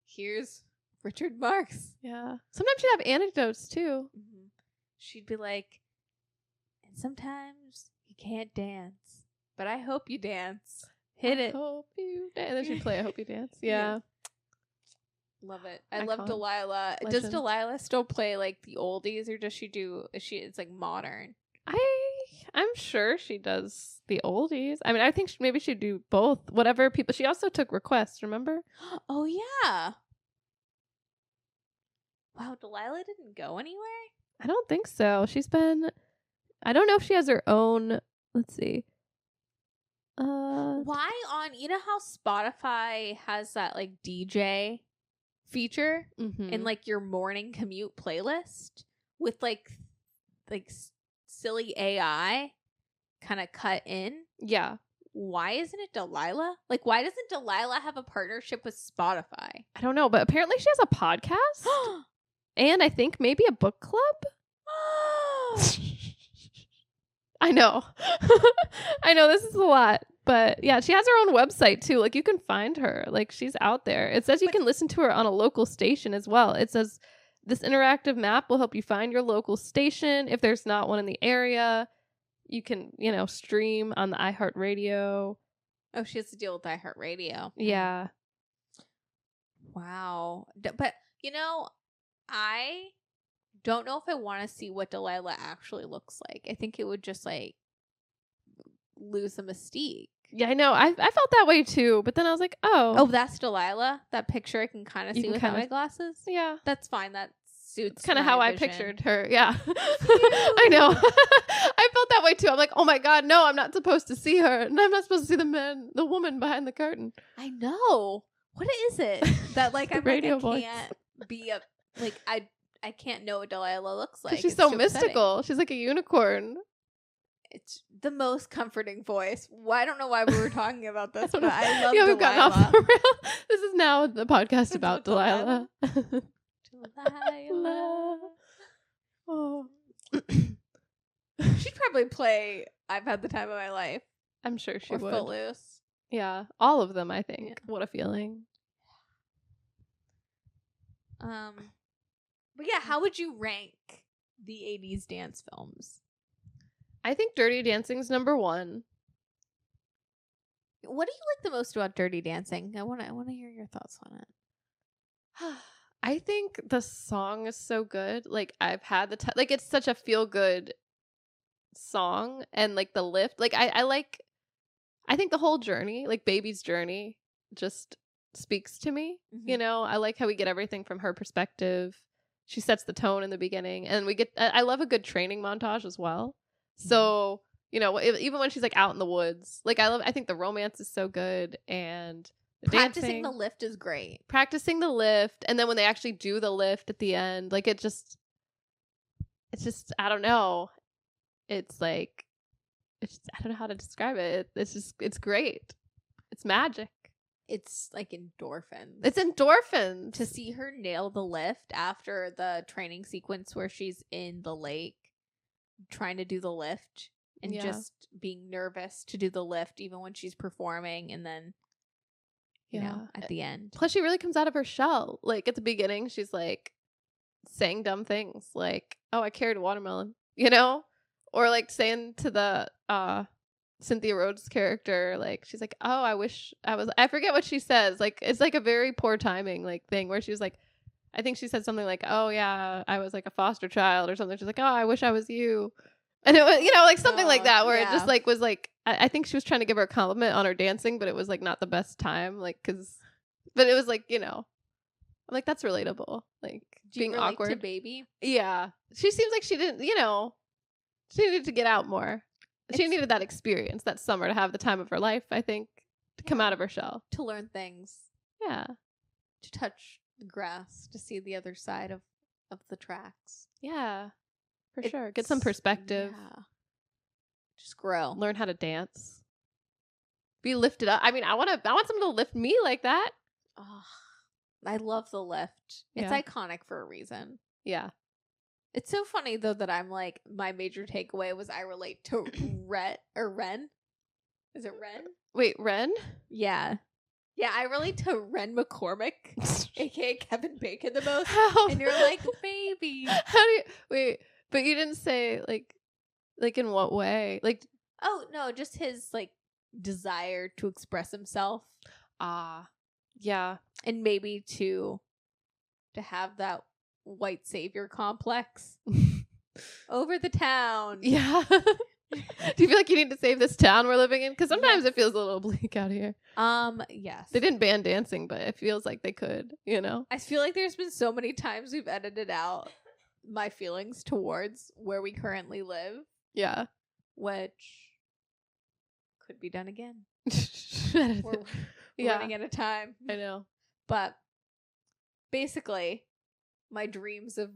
Here's Richard Marx. Yeah. Sometimes she'd have anecdotes too. Mm-hmm. She'd be like, and sometimes you can't dance, but I hope you dance. Hit it. Hope you dance. And then she'd play I Hope You Dance. Yeah. Love it. I love Delilah. Legend. Does Delilah still play like the oldies, or does she do? It's like modern. I'm sure she does the oldies. I mean, I think maybe she'd do both. Whatever people. She also took requests. Remember? Oh yeah. Wow, Delilah didn't go anywhere? I don't think so. I don't know if she has her own. Let's see. Why on? You know how Spotify has that like DJ feature in like your morning commute playlist with like silly AI kind of cut in. Yeah. Why isn't it Delilah? Like, why doesn't Delilah have a partnership with Spotify? I don't know, but apparently she has a podcast and I think maybe a book club. I know. I know this is a lot, but yeah, she has her own website too. Like you can find her. Like she's out there. It says you can listen to her on a local station as well. It says this interactive map will help you find your local station. If there's not one in the area, you can, stream on the iHeartRadio. Oh, she has to deal with iHeartRadio. Yeah. Wow. But, I don't know if I want to see what Delilah actually looks like. I think it would just, like, lose the mystique. Yeah, I know. I felt that way, too. But then I was like, Oh, that's Delilah? That picture I can kind of see without my glasses? Yeah. That's fine. That suits kind of my how vision. I pictured her. Yeah. I know. I felt that way, too. I'm like, oh, my God, no, I'm not supposed to see her. And I'm not supposed to see the woman behind the curtain. I know. What is it? That, like, I'm radio like, I can't be a... Like, I can't know what Delilah looks like. She's so mystical. She's like a unicorn. It's the most comforting voice. Well, I don't know why we were talking about this, but I love We've Delilah. gotten off the rail. This is now the podcast about Delilah. Delilah. Oh. She'd probably play I've Had the Time of My Life. I'm sure she or would. Footloose. Yeah, all of them, I think. Yeah. What a feeling. But yeah, how would you rank the 80s dance films? I think Dirty Dancing's number 1. What do you like the most about Dirty Dancing? I want to hear your thoughts on it. I think the song is so good. Like I've had like it's such a feel good song, and like the lift. Like I think the whole journey, like Baby's journey, just speaks to me. Mm-hmm. I like how we get everything from her perspective. She sets the tone in the beginning, and we get. I love a good training montage as well. So even when she's like out in the woods, like I think the romance is so good, and practicing the lift is great. Practicing the lift, and then when they actually do the lift at the end, like it's just I don't know. It's like I don't know how to describe it. It's great. It's magic. It's like endorphins. It's endorphins. To see her nail the lift after the training sequence where she's in the lake trying to do the lift and just being nervous to do the lift even when she's performing, and then you know, at the end. Plus she really comes out of her shell. Like at the beginning she's like saying dumb things like, oh, I carried a watermelon, you know? Or like saying to the Cynthia Rhodes character, like she's like, oh, I forget what she says. Like it's like a very poor timing like thing where she was like, I think she said something like, oh yeah, I was like a foster child or something. She's like, oh, I wish I was you. And it was, you know, like something like that where it just like was like, I think she was trying to give her a compliment on her dancing, but it was like not the best time. Like, but it was like, you know, I'm like, that's relatable. Like being awkward. To Baby? Yeah. She seems like she didn't, you know, she needed to get out more. She needed that experience that summer to have the time of her life, I think, to come out of her shell. To learn things. Yeah. To touch the grass, to see the other side of the tracks. Yeah. For sure. Get some perspective. Yeah. Just grow. Learn how to dance. Be lifted up. I mean, I want someone to lift me like that. Oh, I love the lift. It's iconic for a reason. Yeah. It's so funny though that I'm like, my major takeaway was I relate to Ren. Is it Ren? Wait, Ren? Yeah. Yeah, I relate to Ren McCormick, aka Kevin Bacon the most. How? And you're like, baby. How do you wait, but you didn't say like in what way? Like, oh no, just his like desire to express himself. Yeah. And maybe to have that white savior complex over the town. Yeah. Do you feel like you need to save this town we're living in? Because sometimes it feels a little bleak out here. Yes. They didn't ban dancing, but it feels like they could, you know? I feel like there's been so many times we've edited out my feelings towards where we currently live. Yeah. Which could be done again. We're running out of time. I know. But basically, my dreams of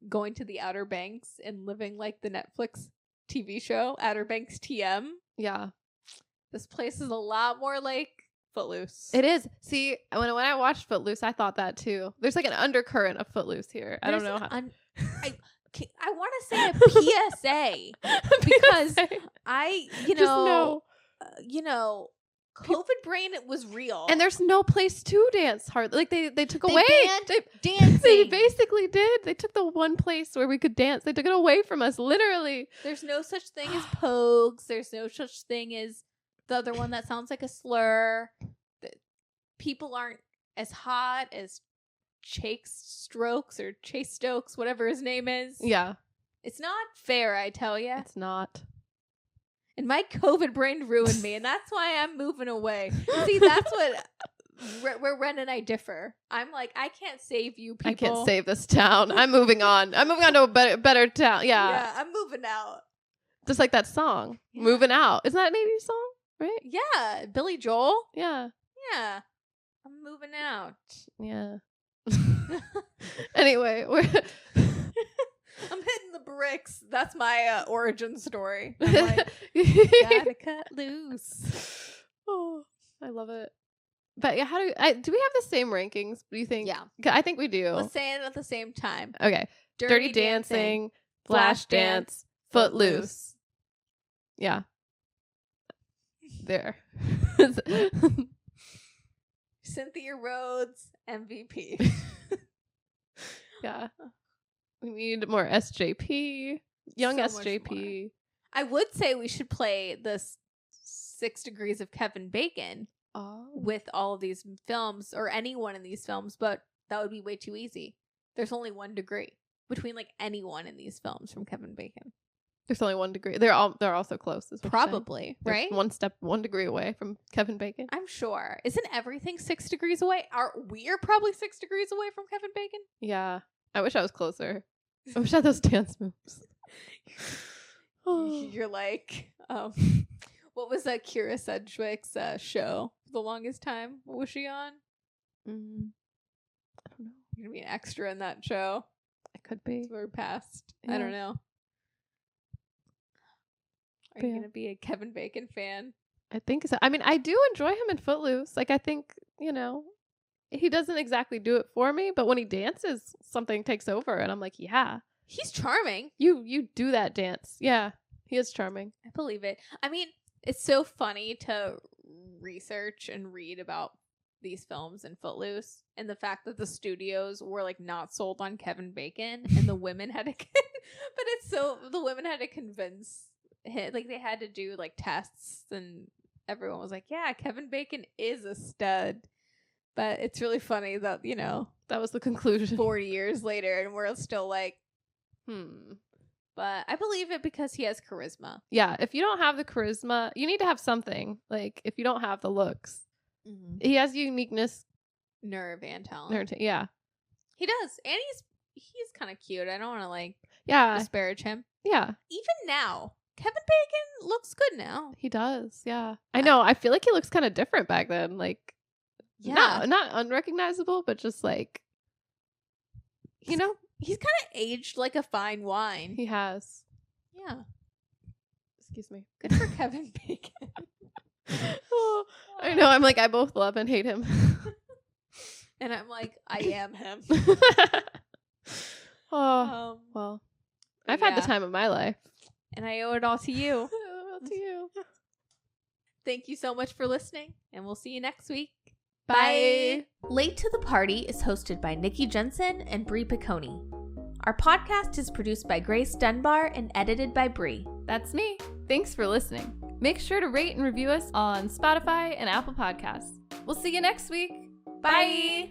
going to the Outer Banks and living like the Netflix TV show, Outer Banks TM. Yeah. This place is a lot more like Footloose. It is. See, when I watched Footloose, I thought that too. There's like an undercurrent of Footloose here. I don't know how. I want to say a PSA because you know, COVID brain was real, and there's no place to dance hard. Like they took away dancing. They basically did. They took the one place where we could dance. They took it away from us, literally. There's no such thing as pogues. There's no such thing as the other one that sounds like a slur. People aren't as hot as Chase Stokes, whatever his name is. Yeah. It's not fair, I tell you. It's not. And my COVID brain ruined me, and that's why I'm moving away. See, that's where Ren and I differ. I'm like, I can't save you people. I can't save this town. I'm moving on. I'm moving on to a better town. Yeah. Yeah, I'm moving out. Just like that song, Moving Out. Isn't that an 80s song, right? Yeah, Billy Joel. Yeah. Yeah. I'm moving out. Yeah. Anyway, I'm hitting the bricks. That's my origin story. I'm like, gotta cut loose. Oh, I love it. But yeah, do we have the same rankings? Do you think? Yeah, I think we do. Let's say it at the same time. Okay. Dirty Dancing, Flashdance, Footloose. Yeah. There. Cynthia Rhodes, MVP. Yeah. We need more SJP. Young So SJP. I would say we should play the 6 Degrees of Kevin Bacon with all of these films, or any one in these films, but that would be way too easy. There's only 1 degree between like anyone in these films from Kevin Bacon. There's only 1 degree. They're all so close. Probably, right? 1 degree away from Kevin Bacon. I'm sure. Isn't everything 6 degrees away? We're probably 6 degrees away from Kevin Bacon? Yeah. I wish I was closer. I wish I had those dance moves. You're like, what was that Kira Sedgwick's show for the longest time? What was she on? I don't know. You're gonna be an extra in that show. I could be. We're past. Yeah. I don't know. Are you going to be a Kevin Bacon fan? I think so. I mean, I do enjoy him in Footloose. Like, I think, he doesn't exactly do it for me, but when he dances, something takes over, and I'm like, yeah. He's charming. You do that dance. Yeah, he is charming. I believe it. I mean, it's so funny to research and read about these films and Footloose and the fact that the studios were like not sold on Kevin Bacon and the women had to the women had to convince him, like they had to do like tests and everyone was like, yeah, Kevin Bacon is a stud. But it's really funny that, that was the conclusion 40 years later and we're still like, But I believe it because he has charisma. Yeah, if you don't have the charisma, you need to have something. Like, if you don't have the looks. He has uniqueness. Nerve and talent. Yeah. He does. And he's kind of cute. I don't want to, disparage him. Yeah. Even now, Kevin Bacon looks good now. He does, yeah. I know. I feel like he looks kind of different back then. Like, not unrecognizable, but just like, he's kind of aged like a fine wine. He has. Yeah. Excuse me. Good for Kevin Bacon. Oh, I know. I'm like, I both love and hate him. And I'm like, I am him. Well, I've had the time of my life. And I owe it all to you. Thank you so much for listening, and we'll see you next week. Bye. Late to the Party is hosted by Nikki Jensen and Brie Piccone. Our podcast is produced by Grace Dunbar and edited by Brie. That's me. Thanks for listening. Make sure to rate and review us on Spotify and Apple Podcasts. We'll see you next week. Bye.